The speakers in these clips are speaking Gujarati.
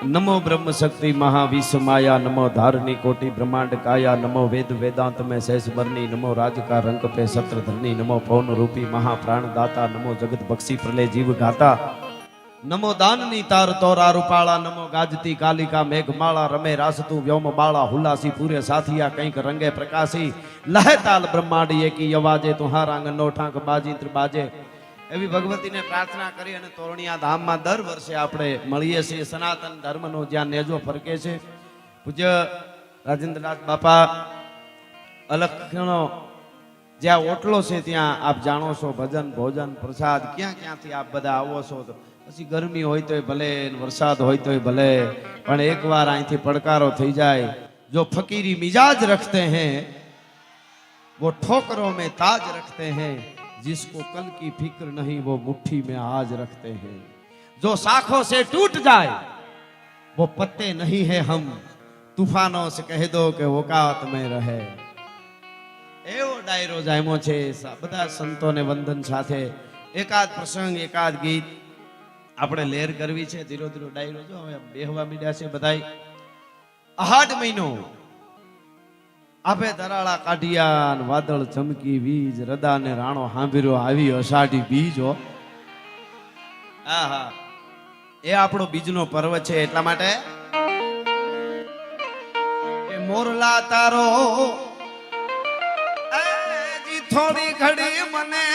नमो ब्रह्म शक्ति महाविश्व माया, नमो धारणी कोटि ब्रह्मांड काया, नमो वेद वेदांत में शेष बरनी, नमो राज का रंग पे सत्र धरनी, नमो पवन रूपी महाप्राण दाता, नमो जगत बक्षी प्रलय जीव गाता, नमो दाननी तार तोरा रूपाला, नमो गाजती कालिका मेघमाला, रमे रासतु व्योम बाला, हुलासी पूरे साथिया कंईक रंगे प्रकाशी, लहताल ब्रह्मांड एकी अवाजे, तुहारा अंगनो ठाक बाजी बाजे। એવી ભગવતીને પ્રાર્થના કરી અને તોરણિયા ધામમાં દર વર્ષે આપણે મળીએ છીએ। સનાતન ધર્મનો જ્યાં નેજો ફરકે છે, પૂજ્ય રાજેન્દ્રનાથ બાપા અલખનો જ્યાં ઓટલો છે ત્યાં આપ જાણો છો, ભજન ભોજન પ્રસાદ ક્યાં ક્યાંથી આપ બધા આવો છો। તો પછી ગરમી હોય તોય ભલે, વરસાદ હોય તોય ભલે, પણ એકવાર અહીંથી પડકારો થઈ જાય। જો ફકીરી મિજાજ રખતે हैं वो ठोकरों में ताज रखते हैं, जिसको कल की फिक्र नहीं वो मुट्ठी में आज रखते हैं। जो शाखों से टूट जाए वो पत्ते नहीं है हम, तूफानों से कह दो कि औकात में रहे। एवो डायरो जाम्यो छे। બધા સંતોને વંદન સાથે એકાદ પ્રસંગ એકાદ ગીત આપણે લહેર કરવી છે। ધીરો ધીરો ડાયરો જો હવે બેહવા મીડ્યા છે બધાય। આહાડ મહિનો આપે ધરાળા કાઢિયા, વાદળ ચમકી વીજ, રદા ને રાણો હાંભર્યો આવી અષાઢી બીજો। આહા, એ આપણો બીજનો પર્વ છે। એટલા માટે એ મોરલા તારો જી થોડી ઘડી મને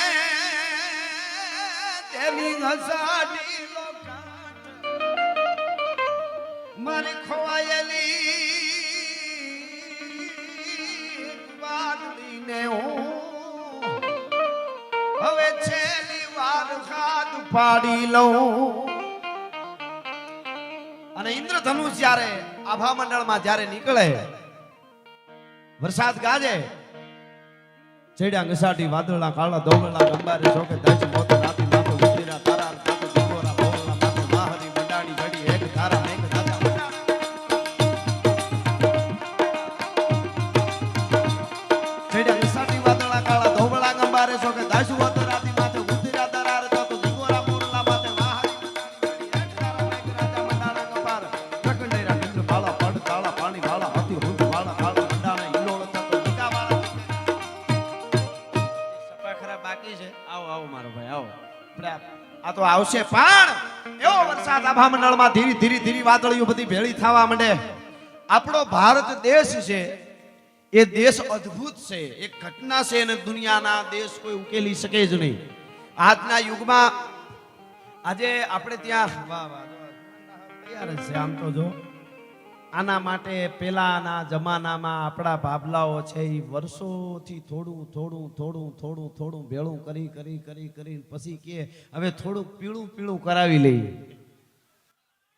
તેની અષાઢી મારી ખોવાયેલી હવે છેલ્લી વાર હાથ પાડી લઉં। અને ઇન્દ્રધનુષ જ્યારે આભા મંડળમાં જ્યારે નીકળે, વરસાદ ગાજે, ચડ્યા ઘસાટી વાદળા કાળા ધોળા ગંબારે શોકે દશ મોત રાતી માથે ઉતર્યા તારા માથે દીકોરા ભોળા માથે માહરી મંડાણી ઘડી એક તારા મેઘ દાદા ચડ્યા ઘસાટી વાદળા કાળા ધોળા ગંબારે શોકે દશ મોત રાતી માથે ઉતર્યા તારા તો દીકોરા ભોળા માથે માહરી મંડાણી એક તારા મેઘ રાજા મંડાણા ગંબાર પ્રકંડેરા કંડ બાળા પડ તાળા પાણી વાળા હાથી હુંદ વાળા કાળા મંડાણા ઈલોળ થતો દીકા વાળા બાકી છે। આવો આવો મારો ભાઈ આવો, આ તો આવશે। પણ એવો વરસાદ આભા મંડળમાં ધીરે ધીરે ધીરે વાદળીઓ બધી ભેળી થવા માંડે। આપણો ભારત દેશ છે એ દેશ અદ્ભુત છે, એક ઘટના છે અને દુનિયાના દેશ કોઈ ઉકેલી શકે જ નહીં। આજના યુગમાં આજે આપણે ત્યાં વાહ વાહ તૈયાર છે આમ તો જો આના માટે પેલાના જમાનામાં આપણા બાબલાઓ છે એ વર્ષોથી થોડું થોડું થોડું થોડું થોડું ભેળું કરી કરી કરી કરી પછી કે હવે થોડું પીળું પીળું કરાવી લઈએ।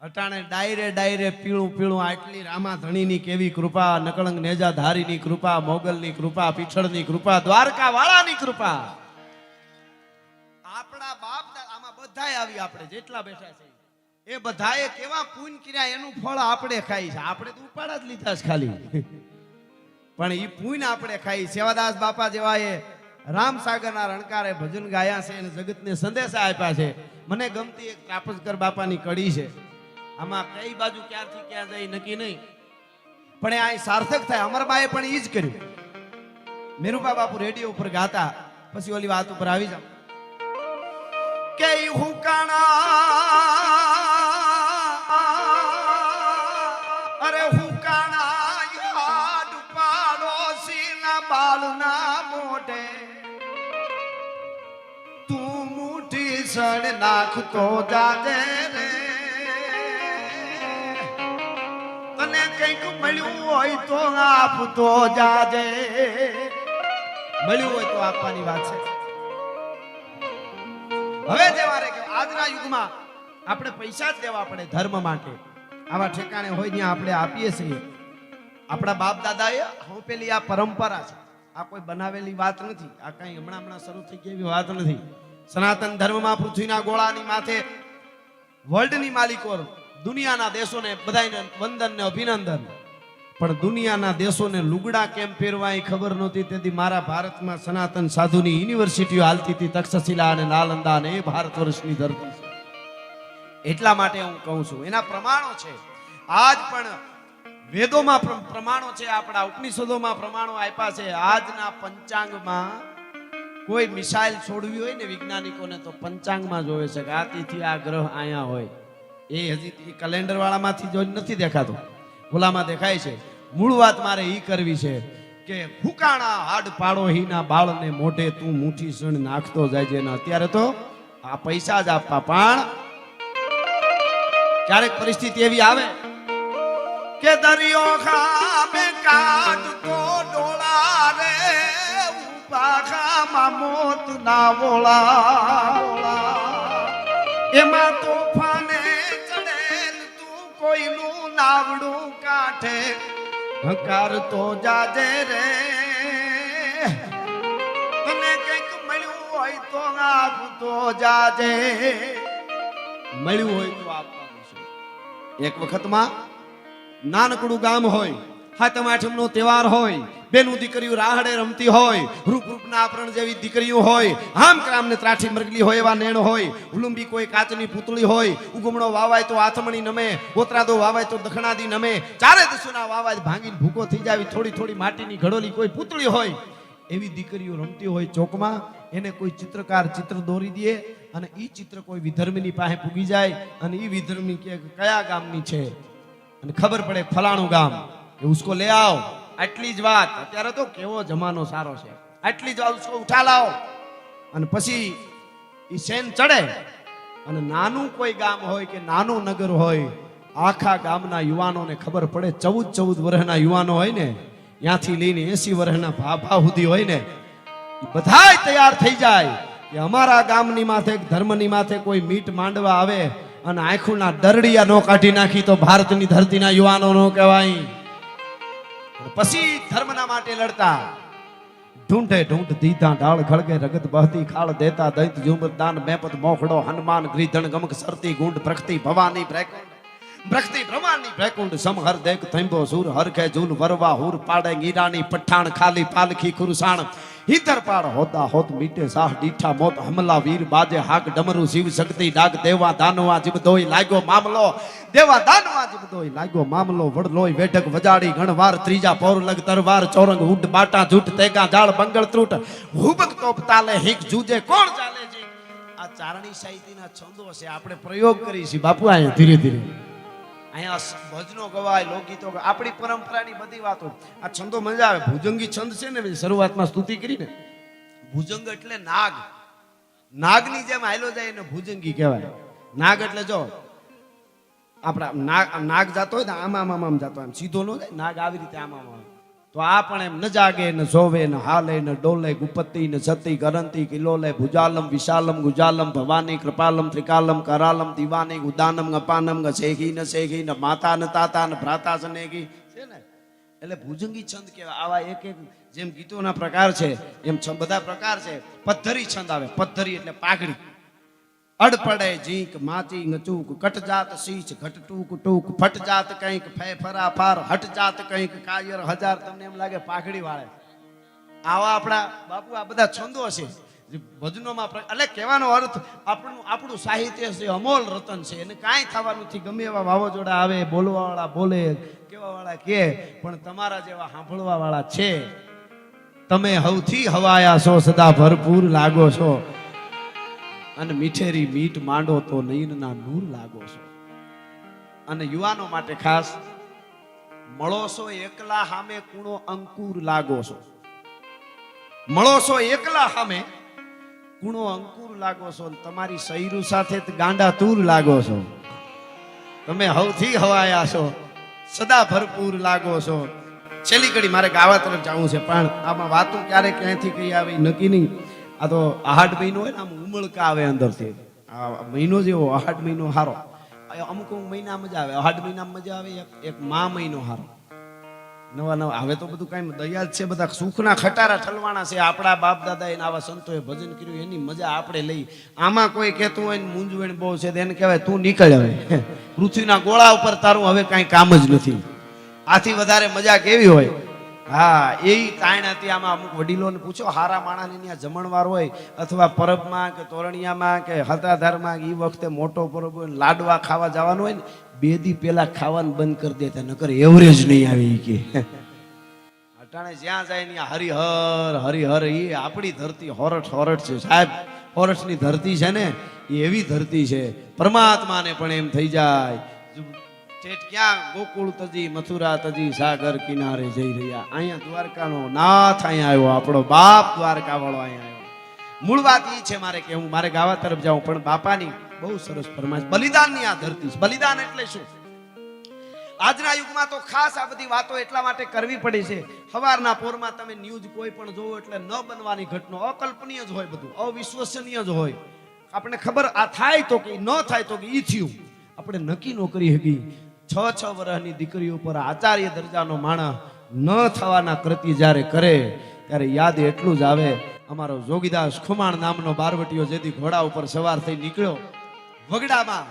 અટાણે ડાયરે ડાયરે પીળું પીળું આટલી રામા ધણીની કેવી કૃપા, નકળંગ નેજા ધારીની કૃપા, મોગલની કૃપા, પીછળની કૃપા, દ્વારકા વાળાની કૃપા, આપણા બાપ આમાં બધાય આવી આપણે જેટલા બેઠા છે એ બધાએ કેવા પૂન કર્યા એનું ફળ આપણે ખાઈ છે। આપણે તો ઉપાડા જ લીધા છે ખાલી, પણ એ પૂન આપણે ખાઈ। સેવાદાસ બાપા જેવા એ રામસાગરના રણકારે ભજન ગાયા છે અને જગતને સંદેશા આપ્યા છે। મને ગમતી એક ત્રાપસકર બાપાની કડી છે, આમાં કઈ બાજુ ક્યાંથી ક્યાં જાય નક્કી નહીં, પણ આ સાર્થક થાય। અમરબાએ પણ ઈ જ કર્યું। મેરુબા બાપુ રેડિયો ઉપર ગાતા, પછી ઓલી વાત ઉપર આવી જાવ કે હુકાણા સણ નાખતો જાજે રે, તને કંઈક મળ્યું હોય તો આપતો જાજે। મળ્યું હોય તો આપવાની વાત છે। હવે જે મારે કે આજના યુગમાં આપણે પૈસા જ દેવા પડે ધર્મ માટે। આવા ઠેકાણે હોય ત્યાં આપણે આપીએ છીએ। આપણા બાપ દાદાએ હોપેલી આ પરંપરા છે, આ કોઈ બનાવેલી વાત નથી, આ કઈ હમણાં શરૂ થઈ ગઈ એવી વાત નથી। સનાતન ધર્મમાં પૃથ્વીના ગોળાની માથે વર્લ્ડની માલિકો દુનિયાના દેશોને બધાને વંદન ને અભિનંદન, પણ દુનિયાના દેશોને લુગડા કેમ પહેરવા એ ખબર નહોતી। તેથી મારા ભારતમાં સનાતન સાધુની યુનિવર્સિટીઓ હાલતી હતી, તક્ષશિલા અને નાલંદા, અને એ ભારત વર્ષની ધરતી છે। એટલા માટે હું કહું છું, એના પ્રમાણો છે. આજ પણ વેદોમાં પ્રમાણો છે, આપણા ઉપનિષદોમાં પ્રમાણો આપ્યા છે. આજના પંચાંગમાં કોઈ મિસાઇલ છોડવી હોય ને વૈજ્ઞાનિકોને તો પંચાંગમાં જોવે છે કે આ તિથિ આ ગ્રહ અહીંયા હોય. એ હજી કેલેન્ડર વાળામાંથી જો નથી દેખાતું, ઓલામાં દેખાય છે. મૂળ વાત મારે ઈ કરવી છે કે ફૂકાણા હાડ પાડો હીના બાળને મોઢે તું મુઠ્ઠી સણ નાખતો જાય છે. અત્યારે તો આ પૈસા જ આપવા, પણ ક્યારેક પરિસ્થિતિ એવી આવે કે દરિયો ખામે કાઢતો ડોળા રે ઉભા ખામાં મોત ના વોળા એમાં તોફાને ચડેલ તું કોઈનું નાવડું કાંઠે હકાર તો જાજે રે તને કંઈક મળ્યું હોય તો આપતો જાજે. મળ્યું હોય તો આપવાનું છે. એક વખતમાં નાનકડું ગામ હોય, હાતમ આઠમનો તહેવાર હોય, બેનું દીકરીઓ રાહડે રમતી હોય, રૂપ રૂપના આપરણ જેવી દીકરીઓ હોય, આમ ક્રામને ત્રાઠી મરગલી હોય એવા નેણ હોય, ઉલુંબી કોઈ કાચની પૂતળી હોય, ઉગમણો વાવાય તો આથમણી નમે, ગોતરાદો વાવાય તો દખણાદી નમે, ચારે દિશુના વાવાય ભાંગીને ભૂકો થઈ જાય થોડી થોડી માટીની ઘડોલી કોઈ પૂતળી હોય, એવી દીકરીઓ રમતી હોય ચોકમાં. એને કોઈ ચિત્રકાર ચિત્ર દોરી દે અને ઈ ચિત્ર કોઈ વિધર્મીની પાસે પૂગી જાય અને ઈ વિધર્મી કે કયા ગામની છે અને ખબર પડે ફલાણું ગામ, કે ઉસકો લે આવો. આટલી જ વાત. અત્યારે તો કેવો જમાનો સારો છે, આટલી જ વાત ઉસકો ઉઠા લાવો. અને પછી ઈ શેન ચડે અને નાનું કોઈ ગામ હોય કે નાનું નગર હોય, આખા ગામના યુવાનોને ખબર પડે. 14 વર્ષના યુવાનો હોય ને, ત્યાંથી લઈને 80 વર્ષના ભાભા સુધી હોય ને, બધાય તૈયાર થઈ જાય કે અમારા ગામની માથે ધર્મની માથે કોઈ મીટ માંડવા આવે અને આંખોના દરડિયા નો કાઢી નાખી તો ભારતની ધરતીના યુવાનો નો કહેવાય. પછી ધર્મના માટે લડતા. ઢૂંઢે ઢૂંઢ દીધા ઢાળ ખળગે રગત બહતી ખાળ દેતા દૈત ઝુમર દાન મેપત મોખડો હનુમાન ગ્રીધણ ગમક સરતી ગુંડ પ્રખતી ભવાની બ્રખતી બ્રહ્માંડની ભ્રેકુંડ સમહર દેખ થંભો સુર હરખે ઝૂલ વરવા હુર પાડે ગીરાની પઠાણ ખાલી પાલખી ખુરસાણ હિતર પાડ હોતા હોત મીટે સાહ દીઠા મોત હમલા વીર બાજે હાક ડમરુ શિવ શક્તિ ડાક દેવા દાનવા જીબદોઈ લાગ્યો મામલો દેવા દાનવા જીબદોઈ લાગ્યો મામલો વડલોય વેઢક વજાડી ગણવાર ત્રીજા પૌર લગ તરવાર ચોરંગ ઉડ બાટા જૂટ તેગા જાળ બંગળ ત્રુટ હુબક તોપ તાલે હિક જૂજે કોણ ચાલે જી. આ ચારણી સાહિત્યના છંદો છે, આપણે પ્રયોગ કરીશું બાપુ. અહીંયા ધીરે ધીરે અહીંયા ભજનો ગવાય, લોકગીતો, આપણી પરંપરાની બધી વાતો. આ છંદો મજા આવે. ભુજંગી છંદ છે ને, શરૂઆતમાં સ્તુતિ કરીને. ભુજંગ એટલે નાગ, નાગની જેમ હાલ્યો જાય એને ભુજંગી કહેવાય. નાગ એટલે જો આપણા નાગ જાતો હોય ને આમ જાતો, આમ સીધો ન જાય નાગ, આવી રીતે આમ તો આ પણ એમ ન જાગે ને જોવે ને હાલે ને ડોલે ગુપતિ ને સતી ગરંતી કિલોલે ભુજાલમ વિશાલમ ગુજાલમ ભવાની કૃપાલમ ત્રિકાલમ કરાલમ દીવાની ઉદાનમ અપાનમ શેખી ને માતા ને તાતા ને ભ્રાતા સનેગી છે ને. એટલે ભુજંગી છંદ કેવા. આવા એક એક જેમ ગીતોના પ્રકાર છે એમ બધા પ્રકાર છે. પદ્ધરી છંદ આવે. પદ્ધરી એટલે પાઘડી. અડ પડે જીંક માચી ચૂક કટ જાત શીચ ઘટ ટૂક ટૂક ફટ જાત કંઈક ફે ફરા ફાર હટ જાત કંઈક કાયર હજાર. તમને એમ લાગે પાઘડી વાળે. આવા આપણા બાપુ આ બધા છંદો છે ભજનોમાં. એટલે કહેવાનો અર્થ આપણું સાહિત્ય છે, અમોલ રતન છે, એને કાંઈ થવાનું નથી. ગમે એવા વાવાઝોડા આવે, બોલવા વાળા બોલે, કેવા વાળા કે, પણ તમારા જેવા સાંભળવા વાળા છે. તમે હવથી હવાયા છો, સદા ભરપૂર લાગો છો અને મીઠેરી મીઠ માંડો તો નયનના નૂર લાગો છો. અને યુવાનો માટે ખાસ, મળો છો એકલા સામે કૂણો અંકુર લાગો છો. મળો છો એકલા સામે કૂણો અંકુર લાગો છો. તમારી સૈરું સાથે ગાંડા તૂર લાગો છો. તમે હવથી હવાયા છો, સદા ભરપૂર લાગો છો. છેલ્લી ઘડી મારે ગાવા તરફ જવું છે, પણ આમાં વાતો ક્યારે ક્યાંથી કઈ આવી નક્કી નહીં. આ તો આહાડ મહિનો હોય ને, આમ ઉમળકા આવે અંદરથી. આ મહિનો જેવો આહાડ મહિનો હારો. અમુક મહિના મજા આવે, આહાડ મહિના મજા આવે. એક મા મહિનો હારો. નવા હવે તો બધું કઈ દયા છે, બધા સુખના ખટારા ઠલવાણા છે. આપણા બાપ દાદા એને આવા સંતોએ ભજન કર્યું, એની મજા આપણે લઈ. આમાં કોઈ કહેતું હોય ને મૂંઝવણ બહુ છે, એને કહેવાય તું નીકળ હવે પૃથ્વીના ગોળા ઉપર, તારું હવે કઈ કામ જ નથી. આથી વધારે મજા કેવી હોય? હા એ તાણ હતી. આમાં અમુક વડીલોને પૂછો, હારા માણસની ત્યાં જમણવાર હોય અથવા પરબમાં કે તોરણિયામાં કે હતાધારમાં એ વખતે મોટો પરબ હોય લાડવા ખાવા જવાનું હોય ને, 2 દી પહેલા ખાવાનું બંધ કરી દેતા, નકર એવરેજ નહીં આવે ઈ કે. અટાણે જ્યાં જાય ને હરિહર હરિહર. એ આપણી ધરતી હોરઠ છે સાહેબ. હોરઠની ધરતી છે ને એ એવી ધરતી છે, પરમાત્માને પણ એમ થઈ જાય ઠેઠ ક્યાં ગોકુળ તજી મથુરા તજી સાગર કિનારે જઈ રહ્યા. અહીંયા દ્વારકાનો નાથ અહીંયા આવ્યો, આપણો બાપ દ્વારકા વાળો અહીંયા આવ્યો. મૂળ વાત એ છે મારે કે હું મારે ગાવા તરફ જાઉં, પણ બાપાની બહુ સરસ ફરમાઈશ. બલિદાનની આ ધરતી છે. બલિદાન એટલે શું? આજના યુગમાં તો ખાસ આ બધી વાતો એટલા માટે કરવી પડે છે. સવારના પોરમાં તમે ન્યૂઝ કોઈ પણ જોવો એટલે ન બનવાની ઘટના, અકલ્પનીય જ હોય, બધું અવિશ્વસનીય જ હોય. આપણે ખબર આ થાય તો કે ન થાય તો કે ઈ થયું, આપણે નક્કી ન કરી શકી. 6 વર્ષની દીકરીઓ પર આચાર્ય દરજાનો માણસ ન થવાના કૃત્ય જ્યારે કરે ત્યારે યાદ એટલું જ આવે, અમારો જોગીદાસ ખુમાણ નામનો બારવટીયો જેથી ઘોડા ઉપર સવાર થઈ નીકળ્યો, વગડામાં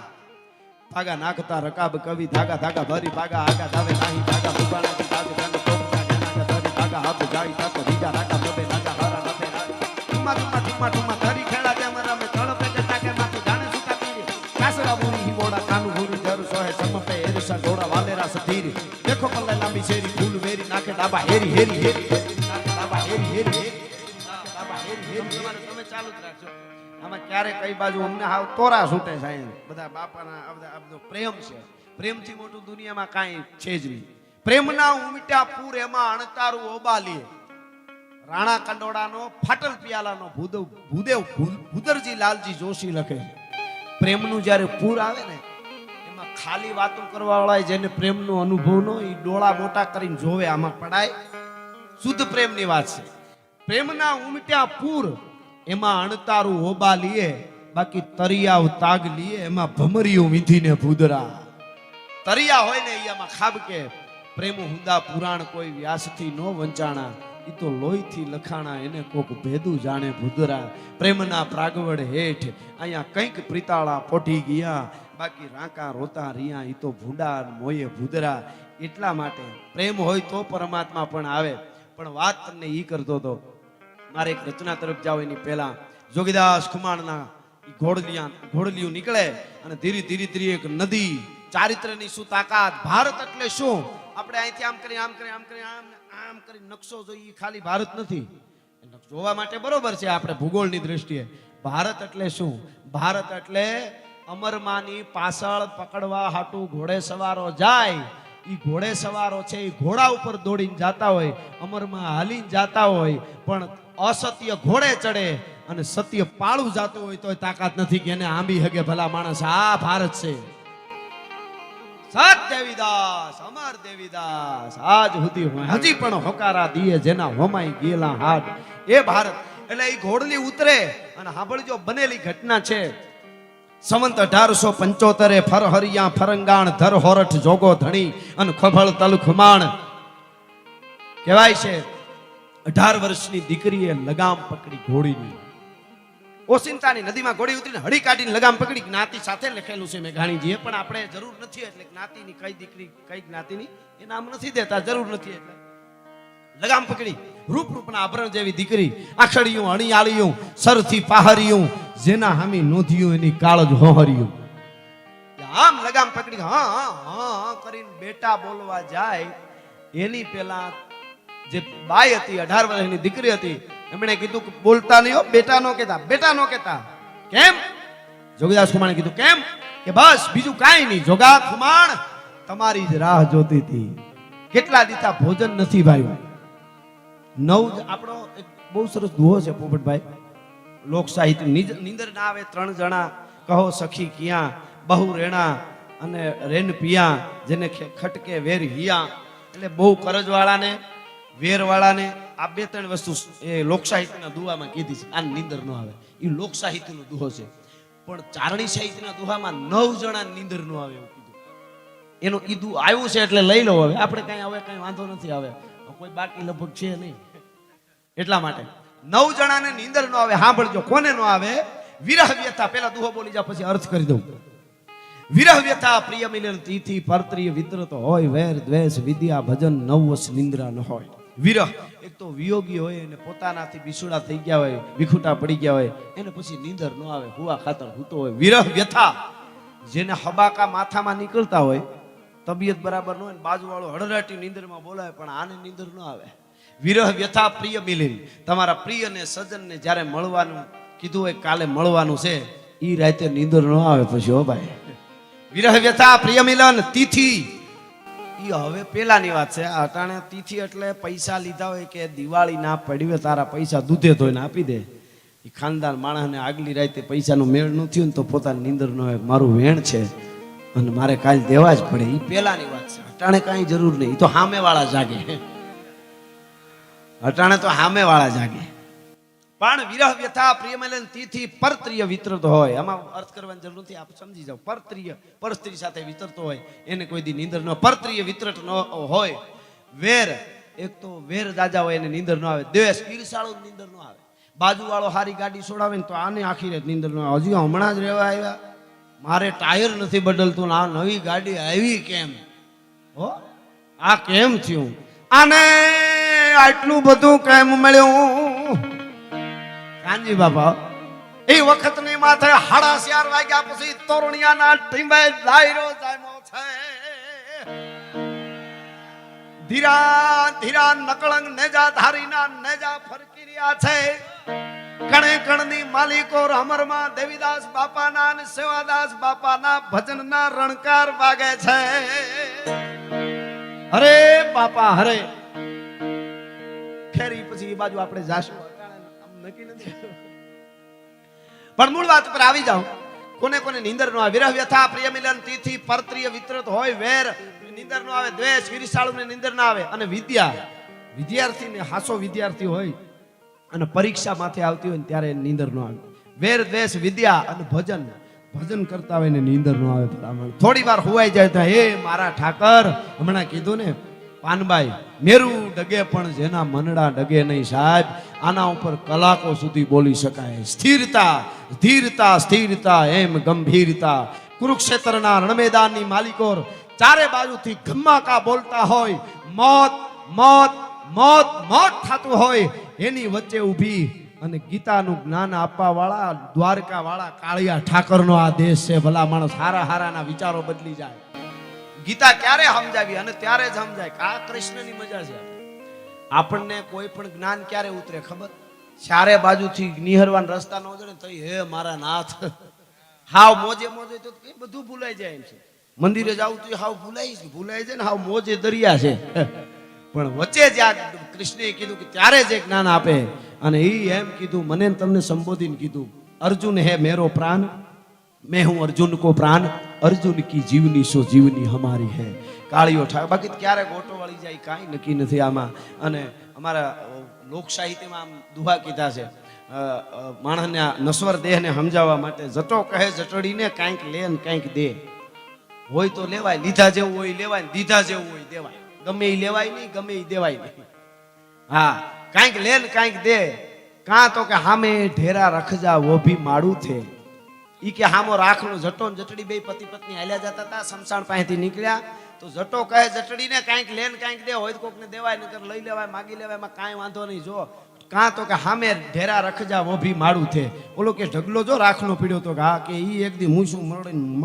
ભાગા નાખતા રકાબ કવિ ધાગા ધાગા ભરી ભાગા આગા ધાવે નાહી ભાગા મુબાણા કી ભાગ ગંગ ટોપના ગાના ધરી ભાગા હાથ જાઈ તાત બીજા રાકા પ્રભે રાજા હારા નફે ઠુમા ઠુમા ઠુમા ઠુમા ધરી ખેડા કે મરા મે તળપે કે તાકે માથે જાણે સુતા પીરી કાસરા બુરી હિબોડા કાનુ ભૂરી ધર સોહે સમપે એરસા ઘોડા વાલેરા સધીરી દેખો પલ્લે લાંબી શેરી ફૂલ વેરી નાખે ડાબા હેરી હેરી હેરી ડાબા હેરી હેરી ડાબા હેરી હેરી તમે ચાલુ જ રાખજો. આમાં ક્યારે કઈ બાજુ અમને હાવ તોરા છૂટે છે. બધા બાપાના આ બધો પ્રેમ છે. પ્રેમથી મોટું દુનિયામાં કાંઈ છે જ નહીં. પ્રેમના ઉમટ્યા પૂર એમાં અણતારું ઓબાલીએ. રાણા કંડોળાનો ફાટલ પિયાલાનો ભૂદેવ ભૂદરજી લાલજી જોશી લખે છે. પ્રેમનું જ્યારે પૂર આવે ને એમાં ખાલી વાતો કરવા વાળા જેને પ્રેમનો અનુભવ નો એ ડોળા મોટા કરીને જોવે, આમાં પડાય. શુદ્ધ પ્રેમની વાત છે. પ્રેમના ઉમટ્યા પૂર એમાં અણતારું ઓબા લીએ, બાકી તરિયાવ તાગ લીએ એમાં ભમરીયું વિંધીને ભૂદરા. તરિયા હોય ને એમાં ખાબકે. પ્રેમ હુંદા પુરાણ કોઈ વ્યાસથી નો વંચાણા, ઈ તો લોહીથી લખાણા એને કોક ભેદું જાણે ભૂદરા. પ્રેમના પ્રાગવડ હેઠ અહીંયા કંઈક પ્રીતાળા પોટી ગયા, બાકી રાંકા રોતા રિયા ઈ તો ભૂંડા મોયે ભૂદરા. એટલા માટે પ્રેમ હોય તો પરમાત્મા પણ આવે. પણ વાત તમને ઈ કરતો હતો, મારે એક રચના તરફ જાવ એની પહેલા જોગીદાસ ખુમાણના ઘોડલિયું નીકળે અને ધીરે ધીરે એક નદી. ચારિત્રની શું તાકાત! ભારત એટલે શું? આપણે અહીંથી આમ કરી આમ કરી આમ કરી આમ કરી નકશો જોઈએ, ખાલી ભારત નથી. જોવા માટે બરોબર છે આપણે ભૂગોળની દ્રષ્ટિએ. ભારત એટલે શું? ભારત એટલે અમરમાની પાછળ પકડવા હાટુ ઘોડે સવારો જાય. ઈ ઘોડે સવારો છે એ ઘોડા ઉપર દોડીને જાતા હોય, અમરમાં હાલીને જાતા હોય, પણ અસત્ય ઘોડે ચડે અને સત્ય પાળું જાતું હોય તો તાકાત નથી કે એને આંબી હગે ભલા માણસ. આ ભારત છે. સત દેવીદાસ, અમર દેવીદાસ આજ સુધી હજી પણ હોકારા દીએ જેના હોમાઈ ગયેલા હાથ, એ ભારત. એટલે એ ઘોડલી ઉતરે અને સાંભળજો, બનેલી ઘટના છે. સંવંત 1875 ફરહરિયા ફરંગાણ ધર હોરઠ જોગો ધણી અને ખભળ તલ ખુમાણ. કહેવાય છે 18 વર્ષની દીકરીએ લગામ પકડી ઘોડીની. ઓસિંતાની નદીમાં ઘોડી ઉતરીને હળી કાઢીને લગામ પકડી. જ્ઞાતિ સાથે લખેલું છે મેઘાણીજીએ, પણ આપણે જરૂર નથી એટલે જ્ઞાતિની કઈ દીકરી કઈ જ્ઞાતિની એ નામ નથી દેતા, જરૂર નથી એટલે લગામ પકડી. રૂપના આભરણ જેવી દીકરી, આખડિયું અણિયાળિયું સરથી પાહરિયું, જેના હામી નોંધ્યું એની કાળજ હોહરિયું. આમ લગામ પકડી હા હા હા કરીને બેટા બોલવા જાય એની પેલા જે બાઈ હતી 18 વર્ષની દીકરી હતી, એમણે કીધું કે બોલતા નહીં હો, બેટા નો કહેતા, બેટા નો કહેતા. કેમ? જોગીદાસ ખુમાણે કીધું કેમ? કે બસ બીજું કાંઈ નહીં, જોગા ખુમાણ તમારી જ રાહ જોતી હતી. કેટલા દીતા ભોજન નથી ભાઈ. આપણો એક બહુ સરસ દુહો છે પોપટભાઈ, લોક સાહિત્ય. નીંદર ના આવે 3 જણા કહો સખી કિયા, બહુ રેણા અને રેન પિયા, જેને ખટકે વેર હિયા. એટલે બહુ કરજવાળાને વેરવાળાને આ 2-3 વસ્તુ એ લોક સાહિત્યના દુહામાં કીધી છે. આ નીંદર ન આવે એ લોક સાહિત્યનો દુહો છે. પણ ચારણી સાહિત્યના દુહામાં 9 જણા નીંદર ન આવે એવું કીધું. એનું કીધું આવ્યું છે એટલે લઈ લો. હવે આપણે કઈ હવે કઈ વાંધો નથી, આવે કોઈ બાકી લગભગ છે નહીં. એટલા માટે 9 જણાને નીંદર ન આવે. સાંભળજો કોને ન આવે? વિરહ વ્યથા. પેલા દુહો બોલી જા પછી અર્થ કરી દઉં. વિરહ વ્યથા પ્રિય મિલન તિથિ પરત્રિય વિતરત હોય, વેર દ્વેષ વિદ્યા ભજન 9 વર્ષ નિંદ્રા ન હોય. વિરહ, એક તો વિયોગી હોય અને પોતાનાથી બિસુડા થઈ ગયા હોય, વિખુટા પડી ગયા હોય, એને પછી નીંદર ન આવે, હુવા ખાતર હૂતો હોય. વિરહ વ્યથા, જેને હબાકા માથામાં નીકળતા હોય, તબિયત બરાબર ન હોય, બાજુવાળો હળરાટી નીંદરમાં બોલાવે, પણ આને નીંદર ન આવે. વિરહ વ્યથા પ્રિય મિલિન, તમારા પ્રિય ને સજ્જનને જ્યારે મળવાનું કીધું હોય, કાલે મળવાનું છે, ઈ રાતે નીંદર ન આવે પછી. હો ભાઈ, વિરહ વ્યથા પ્રિય મિલન તિથિ, ઈ હવે પેલાની વાત છે. અટાણે તિથિ એટલે પૈસા લીધા હોય કે દિવાળી ના પડી હોય, તારા પૈસા દૂધે ધોઈને આપી દે. એ ખાનદાન માણસને આગલી રાતે પૈસાનું મેળ ન થયું ને તો પોતાની નીંદર ન હોય, મારું વેણ છે અને મારે કાલ દેવા જ પડે. એ પેલાની વાત છે. અટાણે કાંઈ જરૂર નહીં, તો સામે વાળા જાગે. અટાણે તો સામે વાળા જાગે. પણ વિરહ વ્યથા પ્રિય મિલન તિથિ પરત્રિય વિતરતો હોય, આમાં અર્થ કરવાની જરૂર નથી, આપ સમજી જાઓ. પરત્રિય, પર સ્ત્રી સાથે વિતરતો હોય, એને કોઈ દી નીંદર ન. પરત્રિય વિતરત ન હોય. વેર, એક તો વેર દાદા હોય એને નીંદર ન આવે. દ્વેષ, ઈર્ષાળુ નીંદર ન આવે. બાજુ વાળો હારી ગાડી છોડાવે ને તો આને આખી રાત નીંદર ન આવે. હજી હમણાં જ રહેવા આવ્યા, મારે ટાયર નથી બદલતું ને આ નવી ગાડી આવી કેમ? હો, આ કેમ થયું? આને આટલું બધું કેમ મળ્યું? કાનજી બાપા એ વખત ની માથે 4:30 વાગ્યા પછી તોરણિયાના ટીંબે ડાયરો જામ્યો છે. ધીરા ધીરા નકળંગ નેજા ધારીના નેજા ફરકી રહ્યા છે. કણે કણની માલિકો અમરમાં દેવીદાસ બાપાના અને સેવાદાસ બાપાના ભજનના રણકાર વાગે છે. હરે બાપા હરે. ખેરી પછી એ બાજુ આપણે જાશું, નક્કી નથી. પણ મૂળ વાત પર આવી જાઓ. કોને કોને નીંદર ન આવે? વિરહ વ્યથા પ્રિય મિલન તિથિ પરત્રિય વિતરત હોય. વેર, નીંદર ન આવે. દ્વેષ, ઈર્ષાળુ ને નીંદર ના આવે. અને વિદ્યા, વિદ્યાર્થી ને હાસો વિદ્યાર્થી હોય અને પરીક્ષા માથે આવતી હોય ને ત્યારે નીંદર ન આવે. વેર, દ્વેષ, વિદ્યા અને ભજન, ભજન કરતા હોય ને નીંદર ન આવે. થોડી વાર હુવાઈ જાય તો હે મારા ઠાકર, હમણાં કીધું ને પાનબાઈ, મેરું ડગે પણ જેના મનડા ડગે નહીં સાહેબ. આના ઉપર કલાકો સુધી બોલી શકાય. સ્થિરતા, ધીરતા, સ્થિરતા, એમ ગંભીરતા. કુરુક્ષેત્રના રણમેદાનની માલિકો ચારે બાજુથી ગમ્માકા બોલતા હોય, મોત મોત મોત મોત થતું હોય, એની વચ્ચે ઊભી અને ગીતાનું જ્ઞાન આપવા વાળા દ્વારકા વાળા કાળિયા ઠાકરનો આ દેશ છે. ભલા માણસ હારા હારાના વિચારો બદલી જાય. ગીતા ક્યારે સમજાવી? અને ત્યારે જ સમજાય કે આ કૃષ્ણની મજા છે. આપણને કોઈ પણ જ્ઞાન ક્યારે ઉતરે ખબર? ચારે બાજુથી નિહરવાન રસ્તા ન જોડે તો હે મારા નાથ, હાવ મોજે મોજે તો બધું ભૂલાઈ જાય એમ છે. મંદિરે જાવ તો હાવ ભૂલાઈ જાય ને, હાવ મોજે દરિયા છે. પણ વચ્ચે જ્યાં કૃષ્ણએ કીધું કે ત્યારે જે જ્ઞાન આપે, અને એ એમ કીધું, મને તમને સંબોધીને કીધું, અર્જુન હે મેરો પ્રાણ, मैं हूं अर्जुन को प्राण, अर्जुन की जीवनी सो जीवनी हमारी है. કાળીઓ ઠાક. બાકી ક્યારે ગોટો વળી જાય કાંઈ નક્કી નથી આમાં. અને અમારા લોક સાહિત્યમાં આમ દુહા કીધા છે માણસના નશ્વર દેહને સમજાવવા માટે. જટો કહે જટડીને કાંઈક લે ને કાંઈક દે. હોય તો લેવાય, લીધા જેવું હોય લેવાય, દીધા જેવું હોય દેવાય. ગમે એ લેવાય નહીં, ગમે એ દેવાય નહીં. હા, કાંઈક લે ને કાંઈક દે. કાં તો કે હામે ઢેરા રખજા વો ભી માડું થે. ઈ કે હામો રાખનો જટો ને જટડી બે પતિ પત્ની હાલ્યા જતા હતા, શમશાન પાસેથી નીકળ્યા તો જટો કહે જટડીને કાંઈક લેન કાંઈક દે. હોય તો કોકને દેવાય, નકર લઈ લેવાય, માગી લેવાય, એમાં કાંઈ વાંધો નહીં. જો કાં તો કે હામે ઢેરા રખજા વોભી માડું થે. ઓલો કે ઢગલો જો રાખનો પીડ્યો તો કે હા કે ઈ એક દી હું શું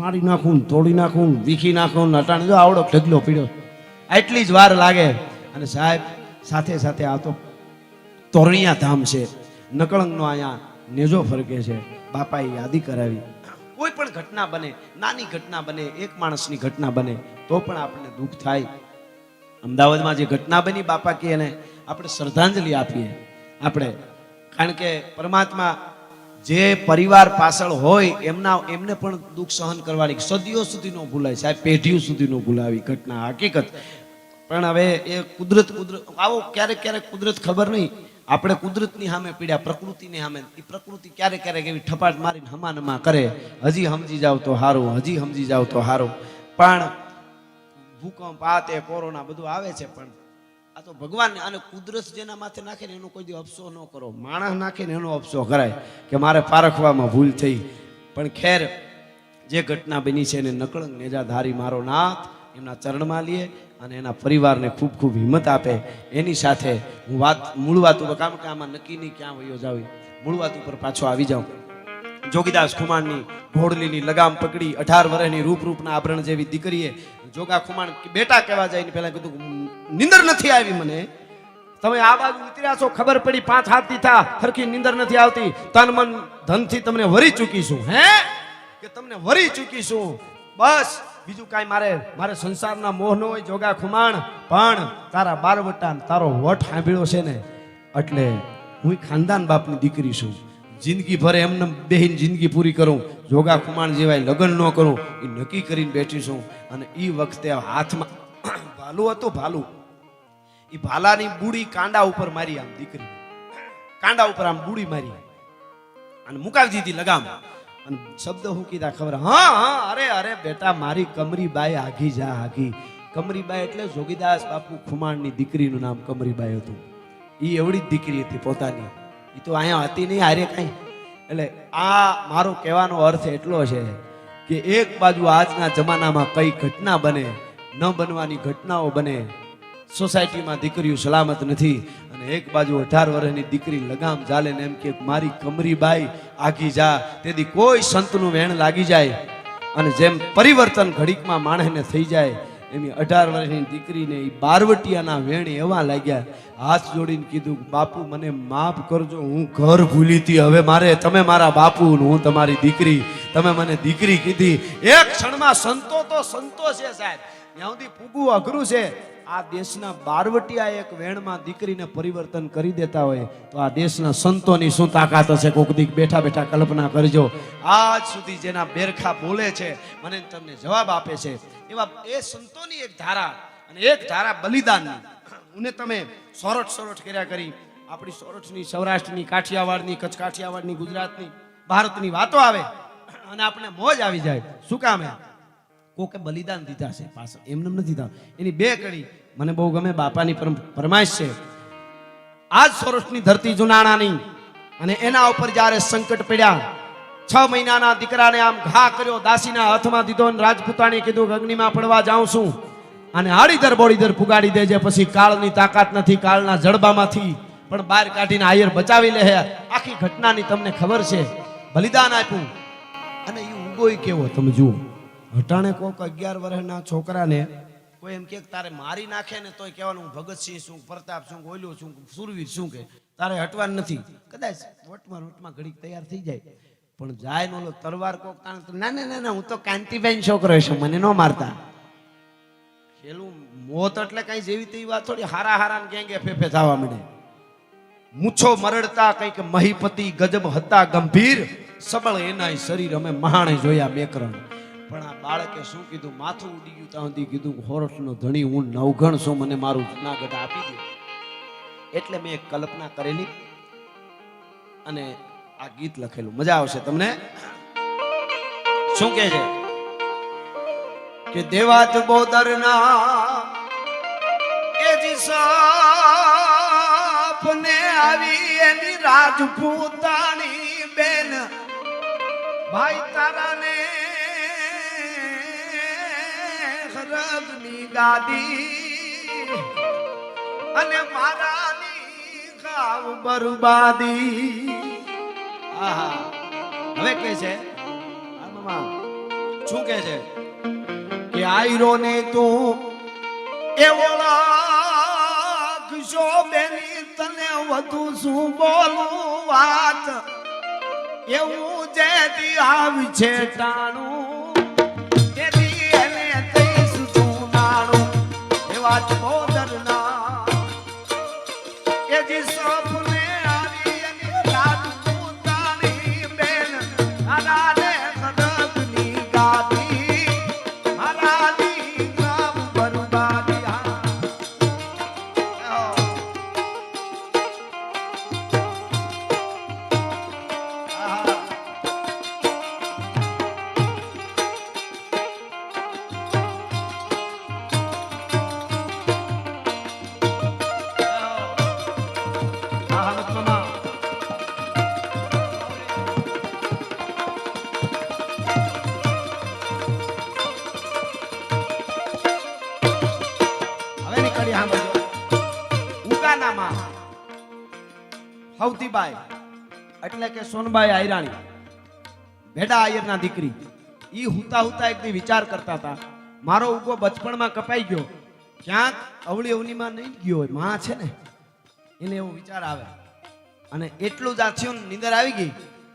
મારી નાખું, તોડી નાખું, વીખી નાખું, અટાણે જો આવડો ઢગલો પીડ્યો. આટલી જ વાર લાગે. અને સાહેબ સાથે સાથે આ તો તોરણિયા ધામ છે, નકળંગનો અહીંયા નેજો ફરકે છે. બાપાએ યાદી કરાવી. કોઈ પણ ઘટના બને, નાની ઘટના બને, એક માણસની ઘટના બને તો પણ આપણને દુઃખ થાય. અમદાવાદમાં જે ઘટના બની, બાપા કે એને આપણે શ્રદ્ધાંજલિ આપીએ આપણે. કારણ કે પરમાત્મા જે પરિવાર પાછળ હોય એમને પણ દુઃખ સહન કરવાની સદીઓ સુધી ન ભૂલાય સાહેબ, પેઢીઓ સુધી ન ભૂલાવી ઘટના હકીકત. પણ હવે એ કુદરત આવો ક્યારેક ક્યારેક કુદરત ખબર નહીં, આપણે કુદરતની સામે પીડ્યા, પ્રકૃતિની સામે. એ પ્રકૃતિ ક્યારેક ક્યારેક એવી ઠપાટ મારીને હમાનમાં કરે, હજી સમજી જાવ તો સારું, હજી સમજી જાવ તો સારું. પણ ભૂકંપ, આ તે કોરોના બધું આવે છે, પણ આ તો ભગવાન અને કુદરત જેના માથે નાખે ને એનો કોઈ દી અફસોસ ન કરો. માણસ નાખે ને એનો અફસોસ કરાય કે મારે પારખવામાં ભૂલ થઈ. પણ ખેર જે ઘટના બની છે એને નકળંગ નેજાધારી મારો નાથ એમના ચરણમાં લઈએ અને એના પરિવારને ખૂબ ખૂબ હિંમત આપે. એની સાથે હું મૂળ વાત ઉપર, કામ કે આમાં નક્કી નહીં ક્યાં વયો જાવ, મૂળ વાત ઉપર પાછો આવી જાઉં. જોગીદાસ ખુમાણની ઘોડલીની લગામ પકડી 18 વર્ષની રૂપના આભરણ જેવી દીકરીએ જોગા ખુમાણ બેટા કહેવા જાય પહેલા કીધું, નિંદર નથી આવી મને, તમે આ બાજુ ઉતર્યા છો ખબર પડી 5 હાથ દીધા, હરખી નિંદર નથી આવતી, તન મન ધનથી તમને વરી ચૂકીશું. હે કે તમને વરી ચૂકીશું, બસ બીજું કાંઈ મારે સંસારના મોહ ન હોય જોગા ખુમાણ, પણ તારા બારવટા તારો વટ સાંભળ્યો છે ને, એટલે હું ખાનદાન બાપની દીકરી છું, જિંદગી ભર એમને બેહીન જિંદગી પૂરી કરું, જોગા ખુમાણ જેવાય લગ્ન ન કરું એ નક્કી કરીને બેઠી છું. અને એ વખતે હાથમાં ભાલું હતું, ભાલું, એ ભાલાની બુડી કાંડા ઉપર મારી, આમ દીકરી કાંડા ઉપર આમ બુડી મારી અને મુકાવી દીધી લગામ. અને શબ્દ હું કીધા ખબર, હા અરે બેટા મારી કમરીબાઈ આઘી જા આઘી. કમરીબાઈ એટલે જોગીદાસ બાપુ ખુમાણની દીકરીનું નામ કમરીબાઈ હતું. એ એવડી જ દીકરી હતી પોતાની, એ તો અહીંયા હતી નહીં હારે કાંઈ. એટલે આ મારો કહેવાનો અર્થ એટલો છે કે એક બાજુ આજના જમાનામાં કઈ ઘટના બને, ન બનવાની ઘટનાઓ બને, સોસાયટીમાં દીકરીઓ સલામત નથી, અને એક બાજુ 18 વર્ષની દીકરી લગામ ચાલે ને એમ કે મારી કમરીબાઈ આઘી જા. તેથી કોઈ સંતનું વેણ લાગી જાય અને જેમ પરિવર્તન ઘડીકમાં માણસને થઈ જાય, એની 18 વર્ષની દીકરીને એ બારવટિયાના વેણ એવા લાગ્યા. હાથ જોડીને કીધું, બાપુ મને માફ કરજો, હું ઘર ભૂલી હતી, હવે મારે તમે મારા બાપુ, હું તમારી દીકરી, તમે મને દીકરી કીધી. એક ક્ષણમાં સંતો તો સંતો છે સાહેબ, ત્યાં સુધી પૂગવું અઘરું છે. આ દેશના બારવટિયા એક વેણમાં દીકરીને પરિવર્તન કરી દેતા હોય તો આ દેશના સંતોની શું તાકાત હશે? કોક દીક બેઠા બેઠા કલ્પના કરજો. આજ સુધી જેના બેરખા બોલે છે, મને તમને જવાબ આપે છે, એવા એ સંતોની એક ધારા, અને એક ધારા બલિદાનની. ઉને તમે સોરઠ કર્યા કરી. આપણી સોરઠની, સૌરાષ્ટ્રની, કાઠિયાવાડની, કચ્છ કાઠિયાવાડની, ગુજરાતની, ભારતની વાતો આવે અને આપણે મોજ આવી જાય. શું કામ? કોકે બલિદાન દીધા છે પાછળ, એમને નથી દીધા. એની બે કડી મને બહુ ગમે, બાપાની ફરમાઈશ છે. આજ સોરઠની ધરતી જુનાણાની, અને એના ઉપર જ્યારે સંકટ પડ્યા, 6 મહિનાના દીકરાને આમ ઘા કર્યો, દાસીના હાથમાં દીધો, અને રાજપૂતાણી કીધું અગ્નિમાં પડવા જાઉં છું, અને આડીદર બોડીદર પુગાડી દેજે, પછી કાળની તાકાત નથી, કાળના જડબામાંથી પણ બહાર કાઢીને આયર બચાવી લે. આખી ઘટનાની તમને ખબર છે. બલિદાન આપ્યું, અને એ ઉગોય કેવો તમે જુઓ. હટાણે કોક 11 વર્ષના છોકરાને કોઈ એમ કે તારે મારી નાખે ને તોય કહેવાનું હું ભગતસિંહ છું, પ્રતાપ છું, ઓલ્યો છું, સુરવીર છું, કે તારે હટવાનું નથી. કદાચ વટમાં ઘડીક તૈયાર થઈ જાય, પણ જાય નો તલવાર કોક ના હું તો કાંતિભાઈ છોકરો છે, મને ન મારતા. પેલું મોત એટલે કઈ જેવી તેવી વાત થોડી, હારા ગેંગે ફેફે થવા મળે. મૂછો મરડતા કઈક મહીપતિ ગજબ હતા ગંભીર, સબળ એના શરીર અમે મહાણે જોયા બેકરણ. પણ આ બાળકે શું કીધું? માથું ઉડી ગયું ત્યાં સુધી કીધું, હોરઠનો ધણી હું નવઘણ છું, મને મારું જૂનાગઢ આપી દે. એટલે મેં એક કલ્પના કરેલી અને આ ગીત લખેલું. મજા આવશે તમને. શું કહે છે કે દેવાત બોદરના એ જી સાપને આવી એની રાજપૂતાણી બેન, ભાઈ તારાને રગની ગાદી અને મારાની ગાવ બરબાદી. આહા, હવે કે છે આ મામા શું કે છે કે આયરો ને તું એવો લાગશો બેની, તને વધુ શું બોલું વાત, એવું જે દી આવી છે ટાણું, વાત બોદરના એ જી સપને આવી એની રાજપૂતાણી બેન, આરાને ખડકની ગાદી, મારાની ગામ બરબાદી. હવતીબાઈ એટલે કે સોનબાઈ આયરાણી ભેડા આયરના દીકરી ઈ હુતા હુતા એક દી વિચાર કરતા હતા, મારો ઉગો બચપણમાં કપાઈ ગયો, ક્યાંક અવળી અવનીમાં નહીં ગયો હોય, માં છે ને એને એવો વિચાર આવે. અને એટલું જ આ થયું, નીંદર આવી ગઈ.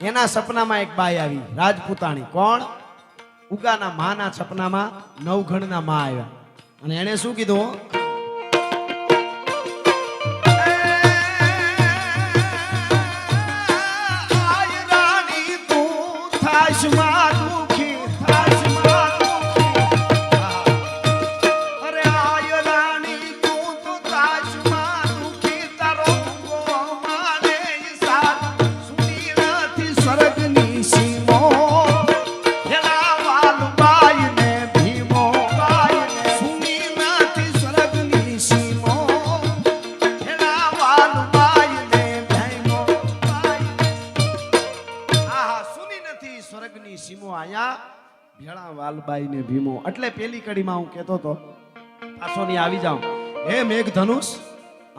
એના સપનામાં એક બાઈ આવી, રાજપૂતાણી. કોણ? ઉગાના માના સપનામાં નવઘણના માં આવ્યા. અને એને શું કીધું? વાલબાઈ ને ભીમો. એટલે પેલી કડીમાં હું કહેતો તો, પાછો ની આવી જાઉં. હે મેઘધનુષ,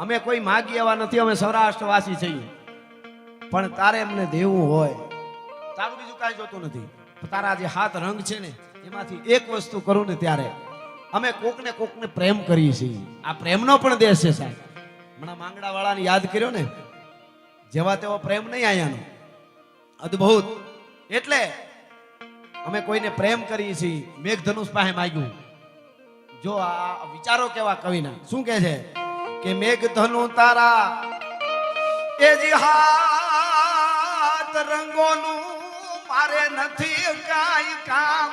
અમે કોઈ માગી એવા નથી, અમે સૌરાષ્ટ્રવાસી છીએ, પણ તારે એમને દેવું હોય, તારું બીજું કાંઈ જોતું નથી. તારા જે હાથ રંગ છે ને એમાંથી એક વસ્તુ કરું ને ત્યારે અમે કોકને કોકને પ્રેમ કરીએ છીએ. આ પ્રેમનો પણ દેશ છે સાહેબ. હમણાં માંગડા વાળાને યાદ કર્યો ને, જેવા તેવો પ્રેમ નહીં આયાનો, અદ્ભુત. એટલે અમે કોઈને પ્રેમ કરીએ છીએ. મેઘધનુષ પાસે માંગ્યું. જો આ વિચારો કેવા કવિના. શું કહે છે કે મેઘધનુ તારા એ જે હાથ રંગોનું મારે નથી કાઈ કામ,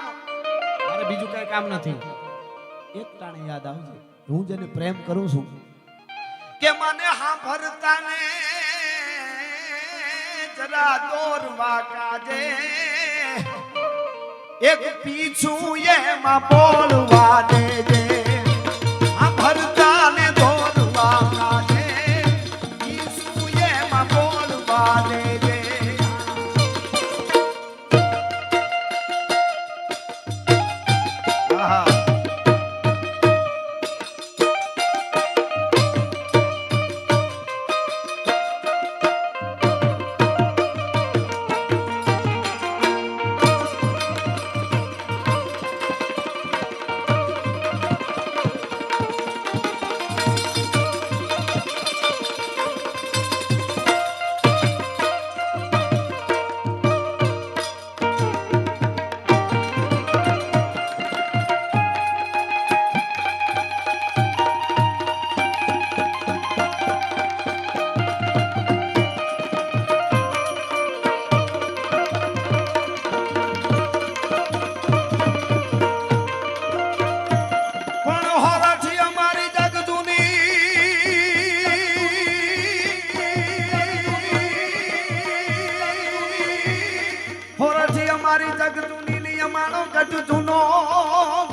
મારે બીજું કઈ કામ નથી. એક ટાણે યાદ આવશે, હું જેને પ્રેમ કરું છું કે મને સાંભળતા ને જરા દોરવા કાજે, એક પીછું એમાં બોલવા દેજે, આ ભરતા ને દોરવા કાજે, પીછું એમાં બોલવા દેજે.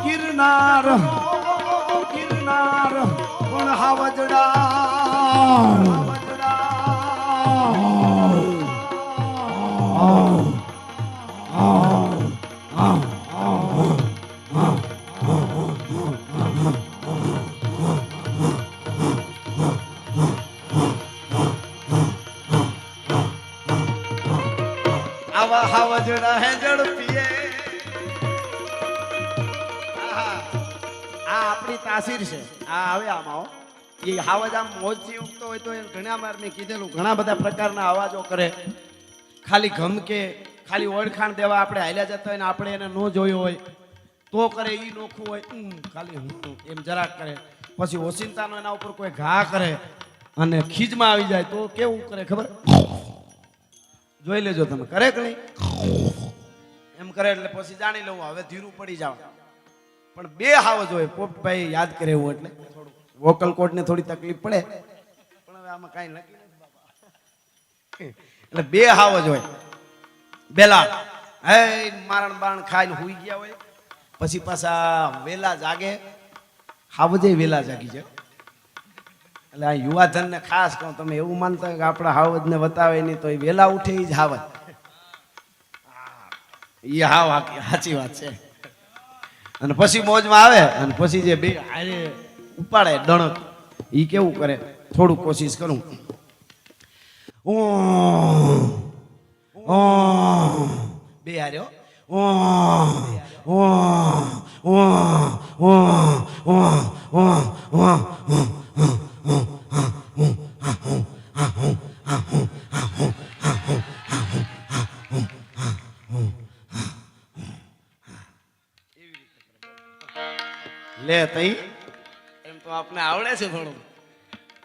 ગિરનાર ગિરનાર પણ હાવજડા આવા હાવજડા હે ઝડપીએ. આપણી તાસીર છે આ. હવે આમાં એ હાવજ આમ મોજથી ઉગતો હોય તો ઘણા વાર મેં કીધેલું, ઘણા બધા પ્રકારના અવાજો કરે. ખાલી ગમકે, ખાલી ઓળખાણ દેવા આપણે હાલ્યા જતા હોય ને આપણે એને ન જોયો હોય તો કરે, ઈ નોખું હોય ખાલી એમ જરાક કરે. પછી ઓશિંતાનો એના ઉપર કોઈ ઘા કરે અને ખીજમાં આવી જાય તો કેવું કરે ખબર? જોઈ લેજો તમે, કરે કે નહીં એમ કરે એટલે પછી જાણી લઉં હવે ધીરું પડી જાવ. પણ બે હાવજ હોય. પોપટભાઈ યાદ કરે એવું, એટલે થોડું વોકલ કોડ ને થોડી તકલીફ પડે, પણ હવે આમાં કાંઈ નક્કી નથી બાબા. એટલે બે હાવજ હોય. બેલા હે મારણ બાણ ખાઈને હુઈ ગયા હોય, પછી પાછા વેલા જાગે. હાવજે વેલા જાગી જાય. એટલે આ યુવાધન ને ખાસ કહું, તમે એવું માનતા કે આપણા હાવજ ને બતાવે નહીં તો એ વેલા ઉઠે એ જ હાવજ. એ હાવ સાચી વાત છે. અને પછી મોજમાં આવે અને પછી જે બે હારે ઉપાડે ડણક, ઈ કેવું કરે થોડું કોશિશ કરું. ઓ ઓ બે હાર્યો ઓ ઓ ઓ ઓ ઓ ઓ લે તઈ એમ તો આપને આવડે છે થોડું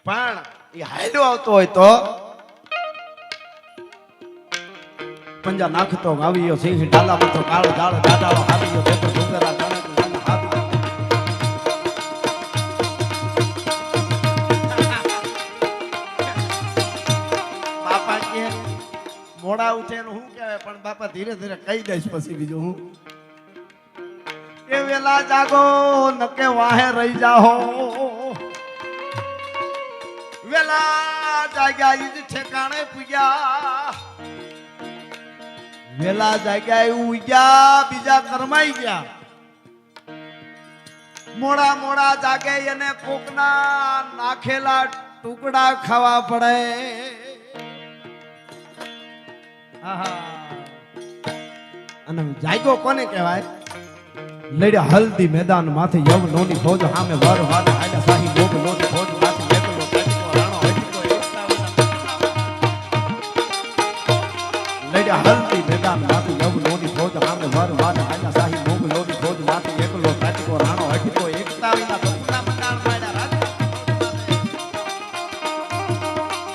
પણ એ હાયલો આવતો હોય તો પંજા નાખતો આવ્યો સિંહ ડાલા મથો કાળો ઝાડ દાદાળો આવ્યો ભેગો ડુંગરા બાપા કે મોડા ઉઠે એનું શું કહેવાય પણ બાપા ધીરે ધીરે કહી દઈશ પછી બીજું હું એ વેલા જાગો નકે વાહે રહી જાહો વેલા જાગ્યા ઈજ ઠેકાણે પૂગ્યા વેલા જાગ્યા ઉગ્યા બીજા કરમાઈ ગયા મોડા મોડા જાગે એને કોકના નાખેલા ટુકડા ખાવા પડે અને જાગ્યો કોને કહેવાય લડ્યા હલ્દી મેદાન માથે યવનોની ફોજ સામે વર વાદ આયા સાહી લોક લોટ ફોજ માથે એકલો પેટકો રાણો હટકો લડ્યા હલ્દી મેદાન માથે યવનોની ફોજ સામે વર વાદ આયા સાહી લોક લોટ ફોજ માથે એકલો પેટકો રાણો હટકો એકતાવીના બપના મંડાણ માડ્યા રાજ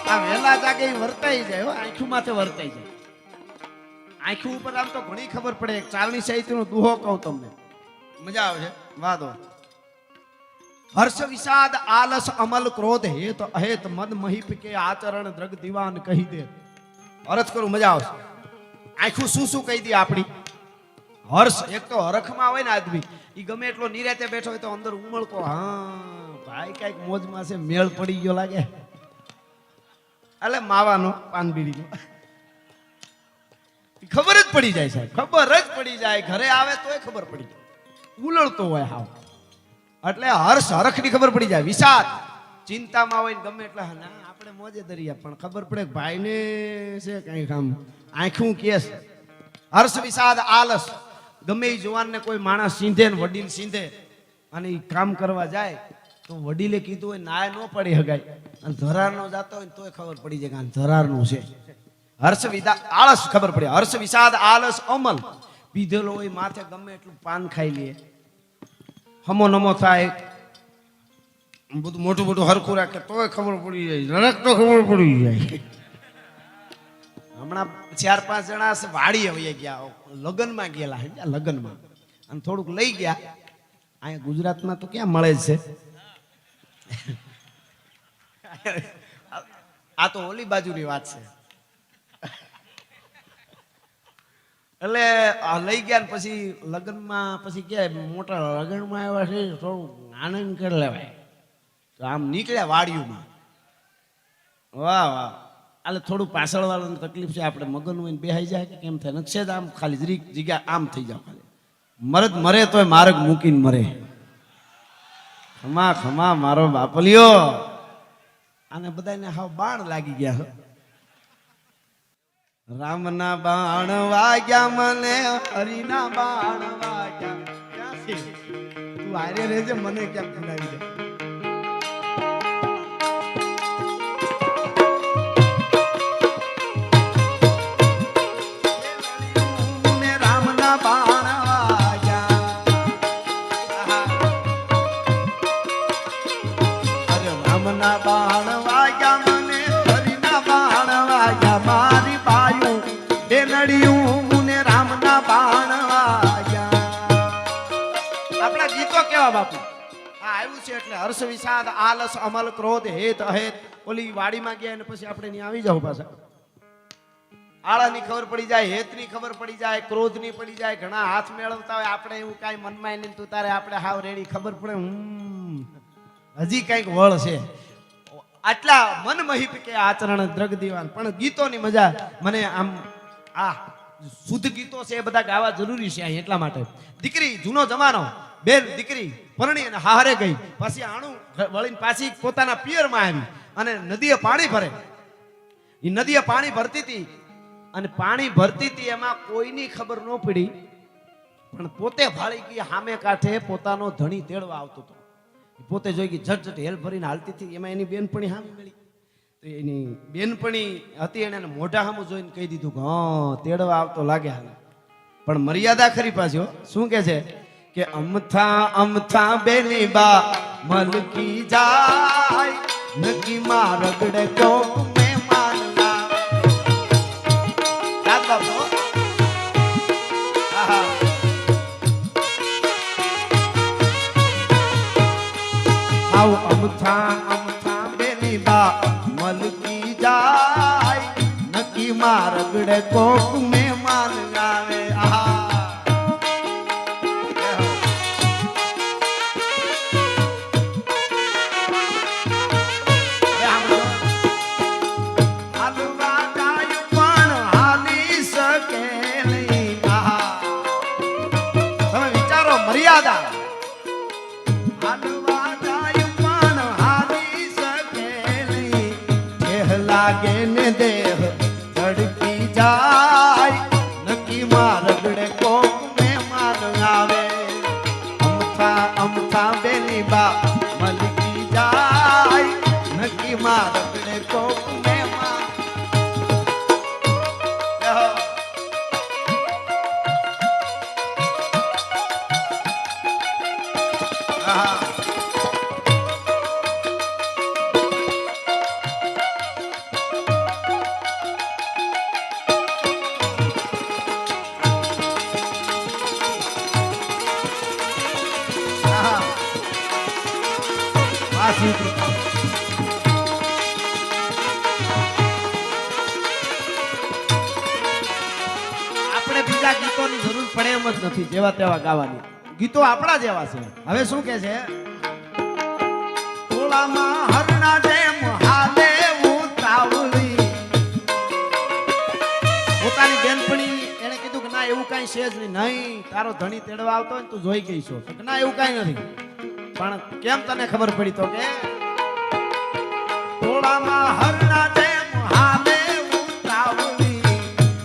આ વેલા જાગે વર્તાઈ જાય હો આંખું માથે વર્તાઈ જાય આંખું ઉપર આમ તો ઘણી ખબર પડે એક ચારણી સાહિત્યનો દુહો કહું તમને મજા આવે છે વાદો હર્ષ વિષાદ આલસ અમલ ક્રોધ હેત અહેત મદ મહિપ કે આચરણ દ્રગ દીવાન કહી દે અરજ કરું મજા આવશે આખું શું શું કહી દે આપણી હર્ષ એક તો હરખમાં હોય ને આદમી ઈ ગમે એટલો નિરાતે બેઠો હોય તો અંદર ઉમળકો હા ભાઈ કઈક મોજમાં છે મેળ પડી ગયો લાગે એટલે માવાનો પાનબીડીનો ખબર જ પડી જાય સાહેબ ખબર જ પડી જાય ઘરે આવે તોય ખબર પડી જાય ઉલળતો હોય હાવ એટલે હર્ષ હરખની ખબર પડી જાય વિષાદ ચિંતામાં હોય ને ગમે એટલે ના આપણે મોજે દરિયા પણ ખબર પડે ભાઈને છે કઈ કામ આંખું કેસ હર્ષ વિષાદ આલસ ગમે એ જુવાનને કોઈ માણસ સીંધે ને વડીલ સીંધે અને એ કામ કરવા જાય તો વડીલે કીધું હોય નાય ન પડી હગાય અને ધરાર નો જાતો હોય તોય ખબર પડી જાય કે ધરારનું છે હર્ષ વિષાદ આળસ ખબર પડે હર્ષ વિષાદ આલસ અમલ પીધેલો હોય માથે ગમે એટલું પાન ખાઈ લે હમો નમો થાય બધું મોટું મોટું હરખું રાખે તોય ખબર પડી જાય નરક તો ખબર પડી જાય હમણાં 4-5 જણા વાડી આવી ગયા લગ્નમાં ગયેલા લગ્નમાં અને થોડુંક લઈ ગયા અહીંયા ગુજરાતમાં તો ક્યાં મળે છે આ તો ઓલી બાજુની વાત છે એટલે લઈ ગયા ને પછી લગ્નમાં પછી કે મોટા લગ્નમાં આવ્યા છે થોડું આનંદ કરી લેવાય તો આમ નીકળ્યા વાડીઓમાં વાહ વાહ એટલે થોડું પાછળ વાળાની તકલીફ છે આપણે મગન હોય ને બેહાઈ જાય કે કેમ થાય નકશે જ આમ ખાલી જરીક જગ્યા આમ થઈ જાવ ખાલી મરદ મરે તોય માર્ગ મૂકીને મરે ખમા ખમા મારો બાપલિયો આને બધાને હાવ બાણ લાગી ગયા રામના બાણ વાગ્યા મને હરિના બાણ વાગ્યા ક્યાંથી તું આરે રહેજે મને ક્યાં ભૂલાવી દે રામના બાણ વાગ્યા અરે રામના બાણ વાગ્યા મને હરિના બાણ વાગ્યા મારી રામના બાણ વાગ્યા આપણા ગીતો કેવા બાપુ આ આવ્યું છે એટલે હર્ષ વિષાદ આલસ અમલ ક્રોધ હેત અહેત ઓલી વાડીમાં ગયા અને પછી આપણે ત્યાં આવી જાવ પાછા આળાની ખબર પડી જાય હેતની ખબર પડી જાય ક્રોધની પડી જાય ઘણા હાથ મેળવતા હોય આપણે એવું કાંઈ મનમાં નહીં તું તારે આપણે હાવ રેડી ખબર પડે હજી કંઈક વળ છે આટલા મન મહિપ કે આચરણ દ્રગ દીવાન પણ ગીતોની મજા મને આમ આ શુદ્ધ ગીતો છે એ બધા ગાવા જરૂરી છે અહીં એટલા માટે દીકરી જૂનો જમાનો બેન દીકરી પરણી અને હારે ગઈ પછી આણું વળીને પાછી પોતાના પિયરમાં આવી અને નદીએ પાણી ભરે એ નદીએ પાણી ભરતી હતી અને પાણી ભરતી હતી એમાં કોઈની ખબર ન પડી, પણ પોતે ભાળી ગઈ સામે કાંઠે પોતાનો ધણી તેડવા આવતો હતો. પોતે જોઈ ગઈ ઝટ હેલ ભરીને હાલતી હતી. એમાં એની બેનપણી સામે મળી. તો એની બેનપણી હતી એને મોઢા સામું જોઈને કહી દીધું કે હા તેડવા આવતો લાગે હાલ. પણ મર્યાદા ખરી પાછો. શું કે છે કે અમથા અમથા બેની બા મલકી જાય નકી માં રગડે કોક મહેમાન આવે. યાદ બાપો. આહા. આવ અમથા અમથા બેની બા મલકી જાય નકી માં રગડે કોક મહેમાન આવે. આહા. મર્યાદા હાલવા જાય પણ હાલી શકે નહીં. દેહ લાગે ને દેહ ધડકી જાય નકી માં રગડે કોક મહેમાન આવે. અમથા અમથા બેની બા મલકી જાય નકી માં રગડે કોક મહેમાન. આપણે બીજા ગીતોની જરૂર પડે એમ જ નથી, જેવા તેવા ગાવાની. ગીતો આપણા જેવા છે. હવે શું કે છે ટોળામાં હરના જેમ હાલે ઉતાવળી. પોતાની બેનપણી એને કીધું કે ના એવું કાંઈ છે જ નહીં, તારો ધણી તેડવા આવતો હોય ને તું જોઈ ગઈ છો. ના એવું કાંઈ નથી. પણ કેમ તને ખબર પડી? તો કે ટોળામાં હરના જેમ હાલે ઉતાવળી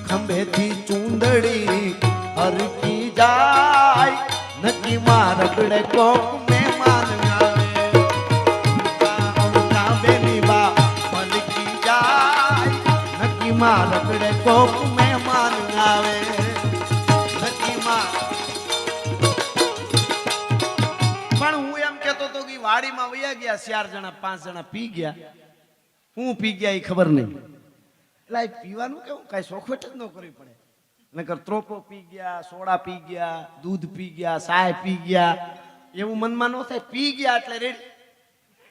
ખંભેથી ચૂંદડી હરકી જાય નકી માં રગડે કોક મહેમાન આવે. અમથા બેની બા મલકી જાય નકી માં રગડે કોક મહેમાન આવે. નકી માં. પણ હું એમ કેતો તો કે વાડીમાં વયા ગયા 4 જણા 5 જણા પી ગયા. હું પી ગયા એ ખબર નહીં. એટલે પીવાનું કેવું કાંઈ સોખવટ જ ન કરવી પડે. નકર ત્રોપો પી ગયા, સોડા પી ગયા, દૂધ પી ગયા, ચાય પી ગયા, એવું મનમાં ન થાય. પી ગયા એટલે રેડી.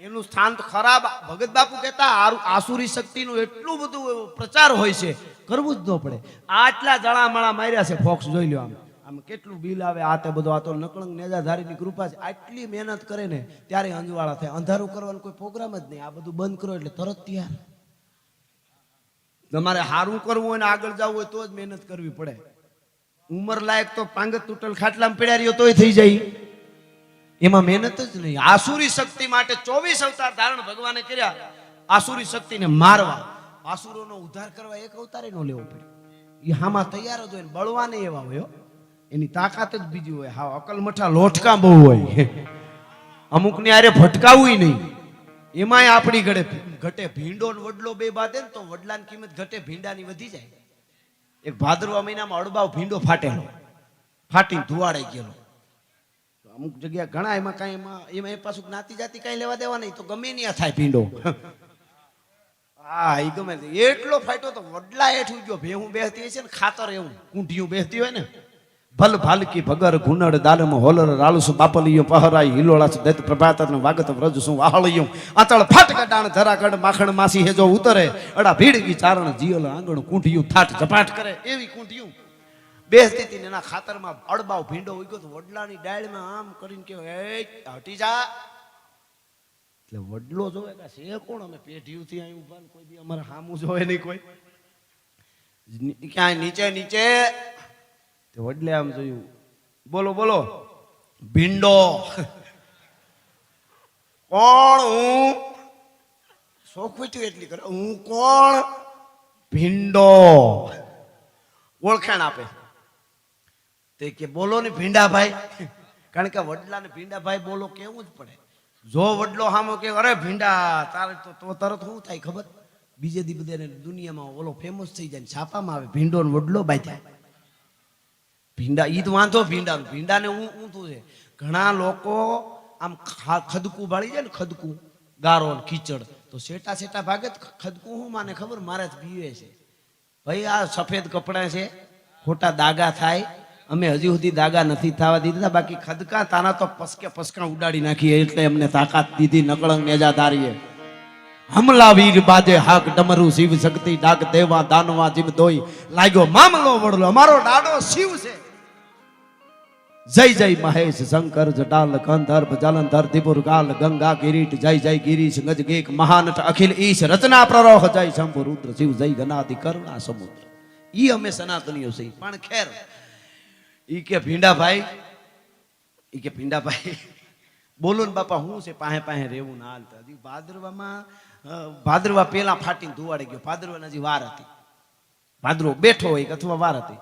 એનું સ્થાન તો ખરાબ. ભગત બાપુ કહેતા આસુરી શક્તિનું એટલું બધું પ્રચાર હોય છે, કરવું જ ન પડે. આટલા જળામળા માર્યા છે ફોક્સ જોઈ લો. આમ કેટલું બિલ આવે. આ તે બધું આ તો નકળંગ નેજાધારીની કૃપા છે. આટલી મહેનત કરે ને ત્યારે અંજવાળા થાય. અંધારું કરવાનો કોઈ પ્રોગ્રામ જ નહીં. આ બધું બંધ કરો એટલે તરત તૈયાર. તમારે સારું કરવું હોય ને આગળ જવું હોય તો જ મહેનત કરવી પડે. ઉંમર લાયક તો પાંગત તૂટલ ખાટલામાં પડ્યા રહ્યો તોય થઈ જાય. એમાં મહેનત જ નહીં. આસુરી શક્તિ માટે 24 અવતાર ધારણ ભગવાને કર્યા. આસુરી શક્તિને મારવા, આસુરોનો ઉદ્ધાર કરવા એક અવતારે નો લેવો પડે. એ હામાં તૈયાર જ હોય. બળવાને એવા હોય, એની તાકાત જ બીજી હોય. હા અકલ મઠા લોટકા બહુ હોય. અમુક ને આરે ભટકાવું નહીં. એમાંય આપણી ઘટે ભીંડો વડલો બે બાદે ને તો વડલાની કિંમત ઘટે, ભીંડાની વધી જાય. એક ભાદરવા મહિનામાં અડબાવ ભીંડો ફાટેલો, ફાટીને ધુવાડાઈ ગયેલો. અમુક જગ્યા ઘણા એમાં કઈ એમાં પાછું જ્ઞાતિ જાતિ કઈ લેવા દેવા નહીં તો ગમે નહીં થાય ભીંડો. હા એ ગમે એટલો ફાટ્યો તો વડલા હેઠું ગયો. ભેહું બેસતી હોય છે ને ખાતર એવું કુંઢિયું બેસતી હોય ને ભલ ભાલકી ભગર ગુનડ દાલમ હોલર રાલુસુ બાપલિયું પહરાઈ હિલોળા દૈત પ્રભાતર વાગત વ્રજ શું વાહળિયું આતળ ફાટક ડાણ ધરાકડ માખણ માસી હેજો ઉતરે અડા ભીડગી ચારણ જીયલ આંગણ કુંઢિયું થાટ ઝપાટ કરે એવી કુંઢિયું બેસતી હતી. એના ખાતરમાં અડબાવ ભીંડો ઉગ્યો તો વડલાની ડાળમાં આમ કરીને કે હટી જા. એટલે વડલો જોવે કે છે કોણ? અમે પેઢીયું થી અહીં ઉભા, કોઈ દી અમારે હામું જોવે નહીં કોઈ. ક્યાંય નીચે નીચે તે વડલે આમ જોયું. બોલો બોલો ભીંડો કોણ? હું શોખ એટલી કરે. હું કોણ? ભીંડો ઓળખાણ આપે તે કે બોલો ને ભીંડાભાઈ, કારણ કે વડલાને ભીંડાભાઈ બોલો કેવું જ પડે. જો વડલો હામો કે અરે ભીંડા તારે તો તરત શું થાય ખબર, બીજે દી બધાને દુનિયામાં ઓલો ફેમસ થઈ જાય, છાપામાં આવે ભીંડો ને વડલો બાંધ્યા. ભીંડા ઈ તો વાંધો ભીંડાનું, ભીંડાને ઊંધું છે. ઘણા લોકો આમ ખદકું બાળી જાય ને, ખદકું ગારો કીચડ તો સેટા સેટા ભાગે. ખદકું હું માને ખબર, મારે જ પીવે છે ભાઈ. આ સફેદ કપડા છે, ખોટા દાગા થાય. અમે હજી સુધી દાગા નથી થવા દીધા, બાકી ખદકા તાના તો પસકે પસકા ઉડાડી નાખીએ, એટલે અમને તાકાત દીધી નકળંગ નેજાદારીએ. હમલા વીર બાજે હાક ડમરુ શિવ શક્તિ ડાક દેવા દાનવા જીવ દોઈ લાગ્યો મામલો વડલો, અમારો ડાડો શિવ છે. જય જય મહેશ શંકર જટાલ કંધર્પ જલંધર દિપુર ગાલ ગંગા કિરીટ જય જય ગિરીશ ગજ ગેક મહાનટ અખિલ ઈશ રચના પ્રરોહ જય શંભુ રુદ્ર શિવ જય ગનાદિ કરુણા સમુદ્ર. ઈ અમે સનાતનીઓ છે. પણ ખેર ઈ કે ભીંડાભાઈ બોલો ને બાપા હું છે પાહે પાહે રહેવું ના હાલતા. હજી ભાદરવા પેલા ફાટીને ધુવાડી ગયો. ભાદરવાની હજી વાર હતી, ભાદરવો બેઠો હોય અથવા વાર હતી.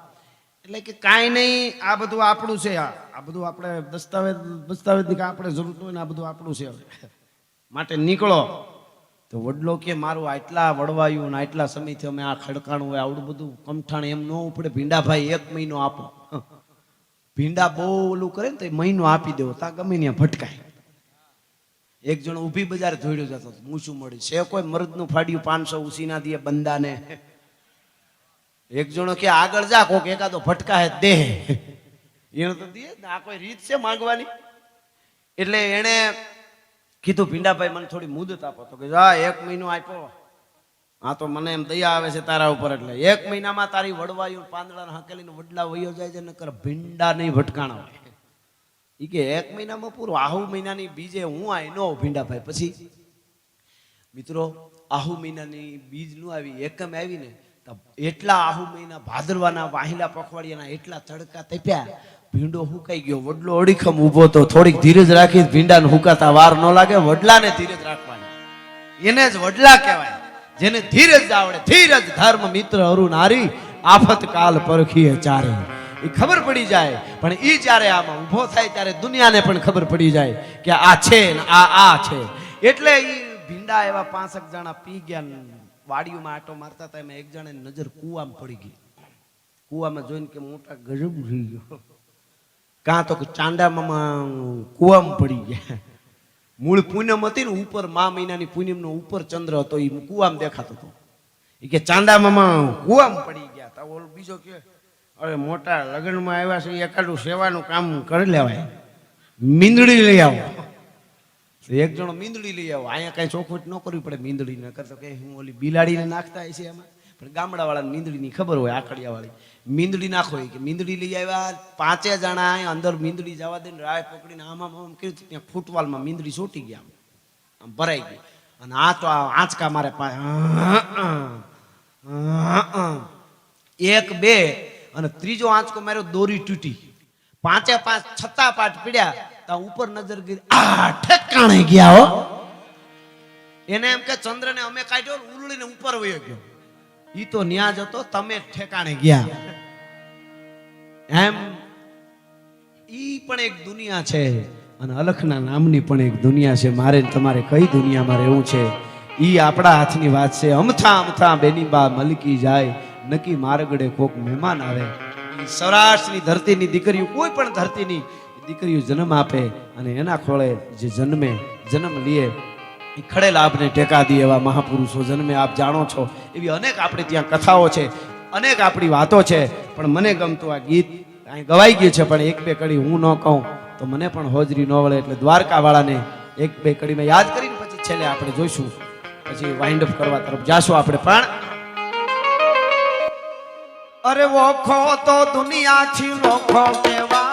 એટલે કે કાંઈ નહીં, આ બધું આપણું છે, આ બધું આપણે દસ્તાવેજ આપણે જરૂર હોય ને આ બધું આપણું છે, માટે નીકળો. તો વડલો કે મારું આટલા વડવાયું ને આટલા સમયથી અમે આ ખડકાણું હોય, આવડું બધું કમઠાણ એમ ન ઉપડે. ભીંડાભાઈ 1 મહિનો આપો. ભીંડા બહુ ઓલું કરે ને તો મહિનો આપી દેવો, તા ગમે ત્યાં ભટકાય. એક જણો ઊભી બજાર ધોડ્યો જતો, મૂછું મળી છે કોઈ મરદનું ફાડ્યું 500 ઉસીના દે બંદાને. એક જણો કે આગળ જા, કોક એકાદો ભટકાય દે, એને તો દે. આ કોઈ રીત છે માંગવાની? એટલે એને કીધું ભીંડાભાઈ મને થોડી મુદત આપો. તો કે જા 1 મહિનો આપ્યો, હા તો મને એમ દયા આવે છે તારા ઉપર, એટલે 1 મહિનામાં તારી વડવાયું પાંદડા હકેલીને વડલા વયો જાય છે, નકર ભીંડા નહીં ભટકાણા હોય. ઈ કે 1 મહિનામાં પૂરું, આહુ મહિનાની બીજે હું આય નો ભીંડાભાઈ. પછી મિત્રો આહુ મહિનાની બીજ નું આવી, એકમ આવી ને એટલા આહુ મહિના ભાદરવાના વાહિલા પખવાડિયાના એટલા તડકા તપ્યા, ભીંડો હુકાઈ ગયો. વડલો અડીખમ ઊભો તો. થોડીક ધીરજ રાખી ભીંડાને હુકાતા વાર ન લાગે. વડલાને ધીરજ રાખવાની, એને જ વડલા કહેવાય, જેને ધીરજ આવડે. ધીરજ ધર્મ મિત્ર અરુ નારી આફત કાલ પરખીએ ચારે. એ ખબર પડી જાય. પણ એ જ્યારે આમાં ઊભો થાય ત્યારે દુનિયાને પણ ખબર પડી જાય કે આ છે ને આ છે. એટલે એ ભીંડા એવા 5 જણા પી ગયા, વાડીઓમાં આટો મારતા હતા. એમાં એક જણાની નજર કૂવામાં પડી ગઈ. કૂવામાં જોઈને કે મોટા ગજબ થઈ ગયો, કાં તો ચાંડામાં કૂવામાં પડી ગયા. મૂળ પૂનમ હતી ને, ઉપર મા મહિનાની પૂનમનો ઉપર ચંદ્ર હતો, એ કૂવામાં દેખાતો હતો. એ કે ચાંડામાં કૂવામાં પડી ગયા. તો ઓલો બીજો કે અરે મોટા લગ્નમાં આવ્યા છે, એકાદું સેવાનું કામ કરી લેવાય, મીંદડી લઈ આવો. એક જણો મીંદડી લઈ આવો. અહીંયા કઈ ચોખવટ ન કરવી પડે મીંદડી ન કરતો કે હું ઓલી બિલાડીને નાખતા છે એમાં. પણ ગામડા વાળાને મીંદડીની ખબર હોય, આકડિયા વાળી મીંદડી નાખો. કે મીંદડી લઈ આવ્યા. 5 જણા અંદર મીંદડી જવા દઈને રાય પકડીને આમાં આમ કર્યું, ત્યાં ફૂટવાલમાં મીંદડી ચોટી ગયા, આમ ભરાઈ ગઈ. અને આ તો આંચકા મારે 1 2 અને ત્રીજો આંચકો માર્યો, દોરી તૂટી. 5 છત્તા પાટ પીડ્યા. ઉપર નજર ગઈ, આ ઠેકાણે ગયા હો. એને એમ કે ચંદ્ર ને અમે કાઢ્યો, ઉલળીને ઉપર વયો ગયો. ઈ તો ન્યા જતો, તમે ઠેકાણે ગયા. એમ ઈ પણ એક દુનિયા છે, અને અલખના નામની પણ એક દુનિયા છે. મારે તમારે કઈ દુનિયામાં રહેવું છે ઈ આપણા હાથની વાત છે. અમથા અમથા બેની બા મલકી જાય, નકી મારગડે કોક મહેમાન આવે. સૌરાષ્ટ્રની ધરતીની દીકરીઓ, કોઈ પણ ધરતીની દીકરીઓ જન્મ આપે અને એના ખોળે જે જન્મ લે એ ખડેલ આપને ટેકા દે એવા મહાપુરુષો જન્મે. આપ જાણો છો એવી અનેક આપણે ત્યાં કથાઓ છે, અનેક આપણી વાતો છે. પણ મને ગમતું આ ગીત અહીં ગવાઈ ગયું છે, પણ 1 2 કડી હું ન કહું તો મને પણ હોજરી ન વળે. એટલે દ્વારકા વાળાને 1 2 કડીમાં યાદ કરીને પછી છેલ્લે આપણે જોઈશું, પછી વાઇન્ડ અપ કરવા તરફ જાશું આપણે. પણ અરે વોખો તો દુનિયા થી વોખો કહેવાય,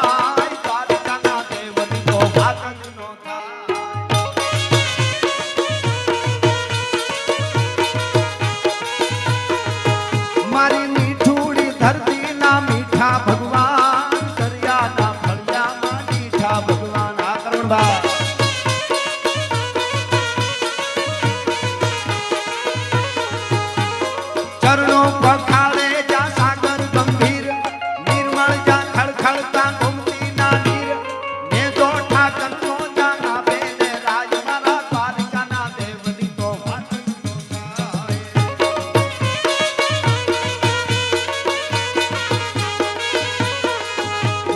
મારી મીઠુડી ધરતી ના મીઠા ભગવાન, દરિયા ના ફળિયામાં મીઠા ભગવાન. આ કરુણબા ચરણો પખાળે જા સાગર ગંભીર નિર્મળ જા ખળખળતા ગોમતી ના નીર ને જોઠા કંતો જા આપે ને રાજ મારા દ્વારકાના દેવની તો વાત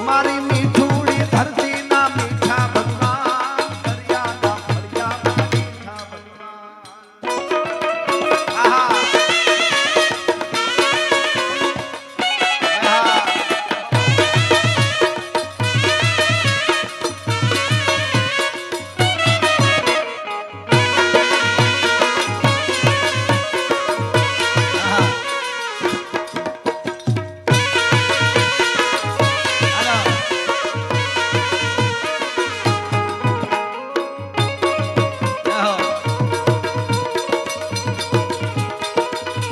મારી મીઠુડી ધરતી ના મીઠા ભગવાન દરિયાના ફળિયાના મીઠા ભગવાન આહા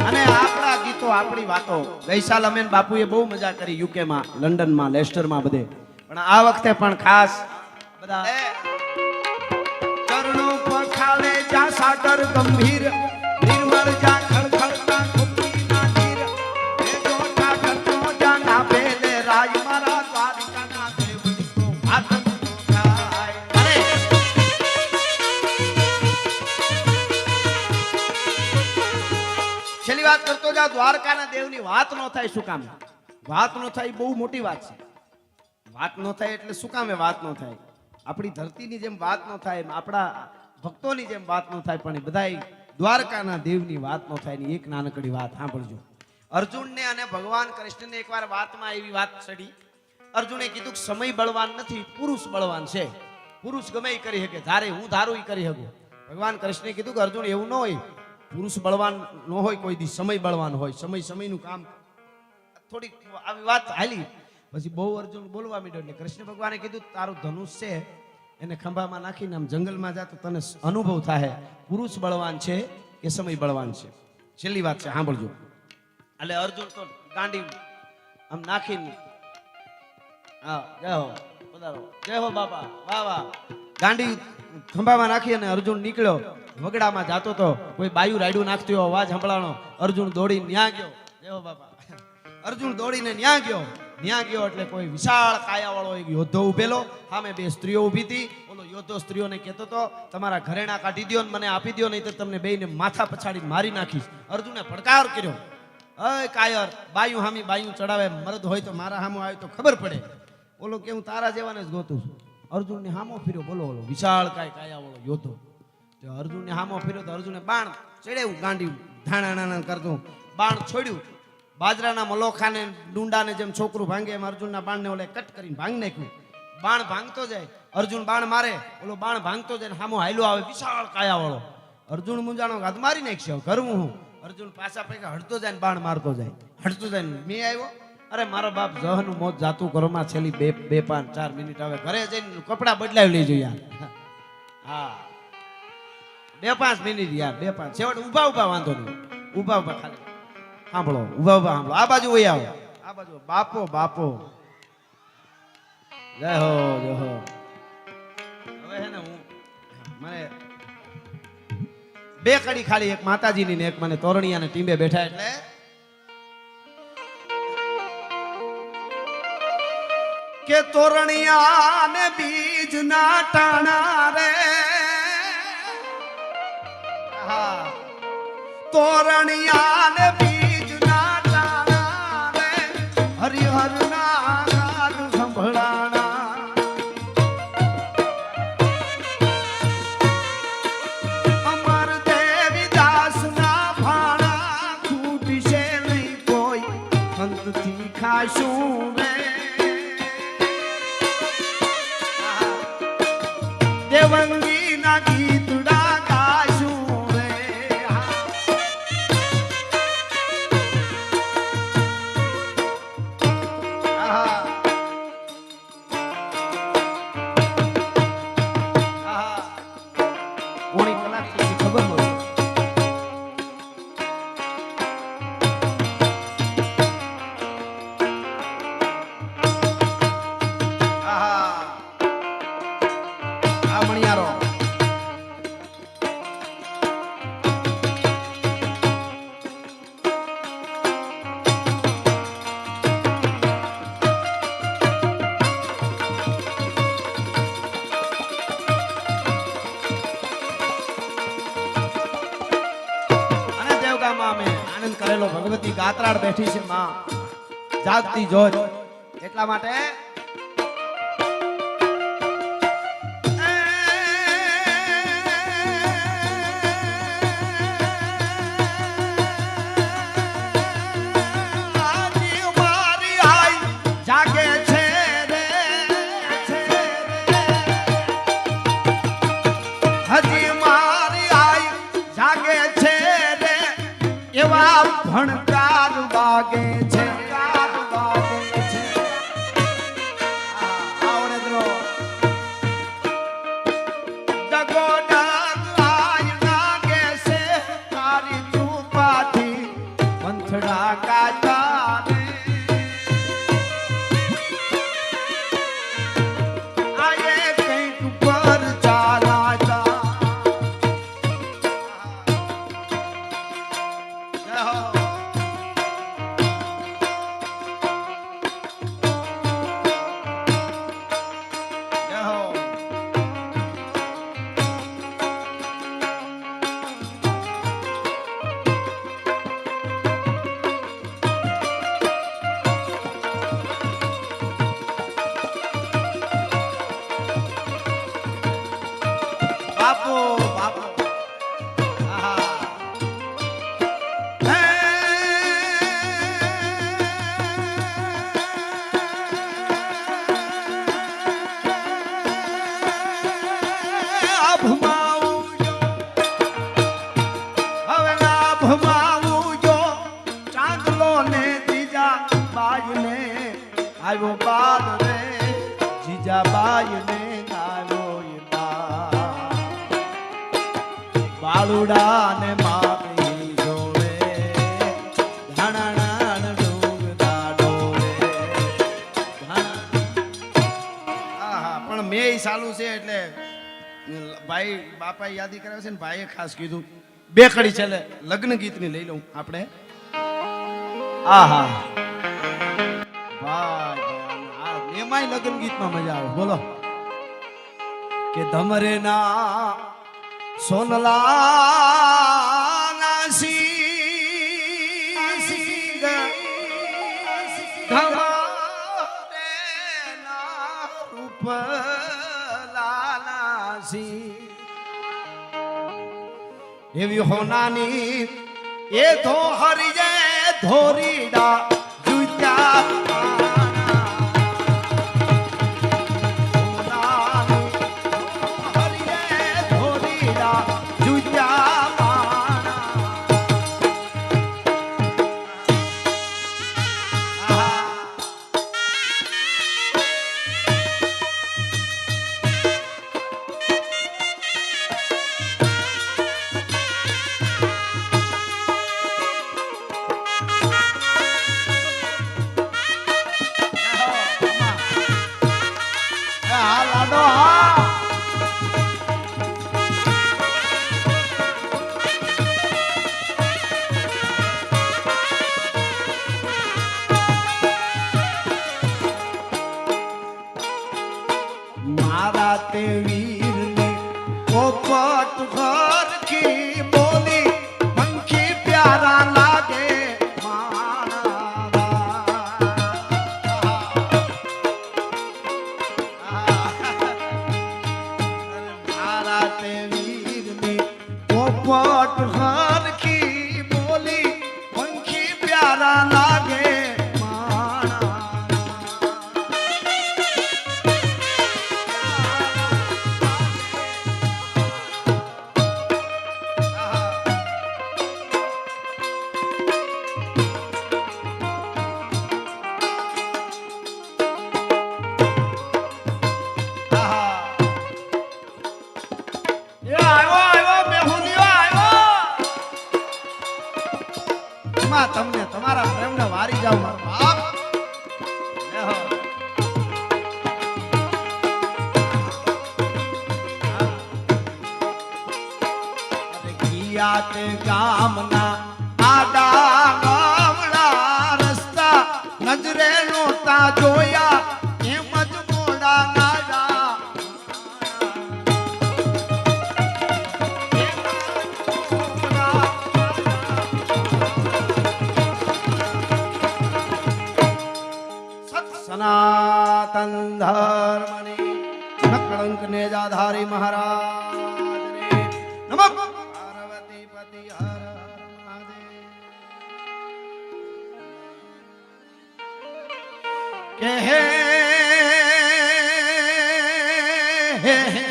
અને આપણા ગીતો આપણી વાતો ગઈ સાલ અમે ને બાપુએ બહુ મજા કરી યુકે માં લંડન માં લેસ્ટર માં બધે પણ આ વખતે પણ ખાસ બધા ચરણો પખાળે જા સાગર ગંભીર નિર્મળ જા ખળખળતા ગોપીના નીર એ જોઠા કરતો જા નાભે ને રાજ મારા દ્વારિકાના દેવની તો વાત ન થાય અરે છેલ્લી વાત કરતો જા દ્વારકાના દેવની વાત ન થાય શું કામ વાત ન થાય બહુ મોટી વાત છે વાત ન થાય એટલે શું કામે વાત ન થાય આપણી ધરતીની જેમ વાત ન થાય આપણા ભક્તોની જેમ વાત ન થાય પણ બધાય દ્વારકાના દેવની વાત ન થાય ની એક નાનકડી વાત સાંભળજો અર્જુનને અને ભગવાન કૃષ્ણને એકવાર વાતમાં એવી વાત ચડી અર્જુને કીધું કે સમય બળવાન નથી પુરુષ બળવાન છે પુરુષ ગમે એ કરી શકે ધારે હું ધારું એ કરી શકું ભગવાન કૃષ્ણે કીધું કે અર્જુન એવું ન હોય પુરુષ બળવાન ન હોય કોઈ દી સમય બળવાન હોય સમયનું કામ થોડીક આવી વાત હાલી પછી બહુ અર્જુન બોલવા માંડ્યો એટલે કૃષ્ણ ભગવાને કીધું તારું ધનુષ છે એને ખંભામાં નાખીને આમ જંગલમાં જા તો તને અનુભવ થાય પુરુષ બળવાન છે કે સમય બળવાન છે છેલ્લી વાત છે સાંભળજો એટલે અર્જુન તો ગાંડી આમ નાખીને હા જય હો પધારો જય હો બાપા વાહ વાહ ગાંડી ખંભામાં નાખી અને અર્જુન નીકળ્યો વગડામાં જાતો તો કોઈ બાયું રાયડું નાખતી હોય અવાજ સંભળાણો અર્જુન દોડીને ન્યા ગયો જય હો બાપા અર્જુન દોડીને ન્યા ગયો એટલે કોઈ વિશાળ કાયા વાળો એક યોદ્ધો ઉભેલો સામે બે સ્ત્રીઓ ઊભી હતી ઓલો યોદ્ધો સ્ત્રીઓને કહેતો તો તમારા ઘરેણા કાઢી દ્યો ને મને આપી દ્યો નહીં તો તમને બેયને માથા પછાડી મારી નાખીશ અર્જુને પડકાર કર્યો અય કાયર બાયું હામી બાયું ચડાવે મરદ હોય તો મારા હામો આવે તો ખબર પડે ઓલો કે હું તારા જેવાને જ ગોતું છું અર્જુનને હામો ફર્યો બોલો ઓલો વિશાળ કાયા વાળો યોદ્ધો અર્જુનને હામો ફર્યો તો અર્જુને બાણ ચડ્યું ગાંડી ધાણા કરતું બાણ છોડ્યું બાજરાના મલોખાને ડુંડાને જેમ છોકરું ભાંગે એમ અર્જુનના બાણને ઓલે કટ કરીને ભાંગ નાખ્યું બાણ ભાંગતો જાય અર્જુન બાણ મારે ઓલો બાણ ભાંગતો જાય હામો હાયલો આવે વિશાળ કાયા વાળો અર્જુન મુંજાણો હાથ મારી નાખશે કરવું હું અર્જુન પાછા પૈકા હટતો જાય ને બાણ મારતો જાય મેં આવ્યો અરે મારો બાપ જહનું મોત જાતું ઘરમાં છેલ્લી 2-4 મિનિટ આવે ઘરે જઈને કપડા બદલાવી લેજો યાર હા 2-5 મિનિટ યાર 2-5 છેવટ ઉભા વાંધો નહીં ઉભા ખાલી સાંભળો ઉભા સાંભળો આ બાજુ વહી આવો આ બાજુ બાપો જય હો હવે હે ને હું મને બે કડી ખાલી એક માતાજીની ને એક મને તોરણિયા ને ટીંબે બેઠા એટલે કે તોરણિયા ને બીજ ના ટાણા રે હા તોરણિયા ને બીજ ના ટાણા રે હરિહર ના ગાન સંભળાણા અમર દેવીદાસ ના ભાણા ખૂટશે નહીં કોઈ અંતથી ખાશું રે દેવંગી ના ગીતડા ગાશું રે કોણી કલાક ખબર હોય મણિયારો કરેલો ભગવતી ગાત્રાળ બેઠી છે માં જાગતી જોત એટલા માટે ભણકાર વાગે છે આવડે દ્રો ડગો ડગ આય લાગે છે તારી ચૂપાથી મંથડા કાચા રે આયે કંઈક પર ચાલાતા બાપુ બાપુ ચાંદલો ને જીજા બાઈ ને આવ્યો બાદ રે જીજા બાઈ ને બાલુડા ને મારી જોવે ધણણ ડૂબતા ડોવે આહા પણ મેય ચાલુ છે એટલે ભાઈ બાપા યાદી કરે છે ને ભાઈએ ખાસ કીધું બે કડી છે લગ્ન ગીતની લઈ લઉં આપણે આહા ભાઈ આ એમાંય લગ્ન ગીતમાં મજા આવે બોલો કે ધમરે ના સોનલા નાસી ધમરે ના રૂપ લાલાસી એવી હોનાની એ તો હરિજે ધોરીડા જુત્યા मारा ते वीर ने पोपट घर की बोली पंखी प्यारा लागे मारा ते वीर ने पोपट घर की बोली पंखी प्यारा लागे તમને તમારા પ્રેમને વારી જાવ મારો બાપ કિયા તે ગામના આડા ગામડા રસ્તા નજરે નોતા જોયા એમ જ મોડા નાડા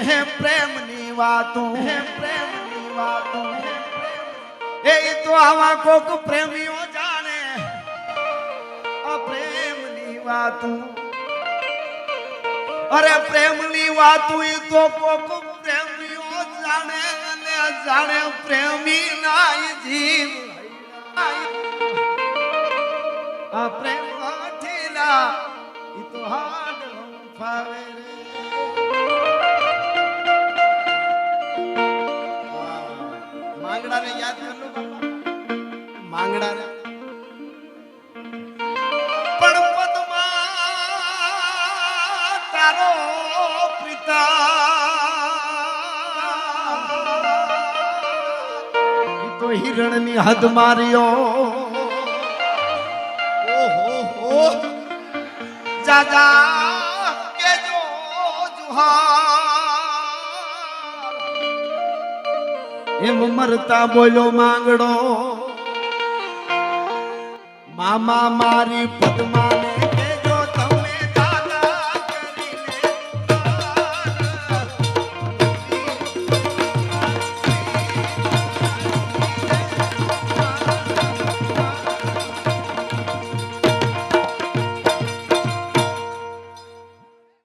હે પ્રેમની વાતું, હે પ્રેમની વાતું, એ તો આવા કોક પ્રેમીઓ જાણે આ પ્રેમની વાતું. અરે પ્રેમની વાતું એ તો કોક પ્રેમીઓ જાણે અને જાણે પ્રેમી ના જીવ આ પ્રેમ ઠીલા એ તો હાડ ફાવે રે. માંગડાને યાદ કર લો માંગડાને પણ પદમાં તારો પિતા ઈ તો હિરણની હદ માર્યો. ઓહો હો જાજા કેજો જુહાર એમ મરતા બોલ્યો માંગડો. મામા મારી પદ્માને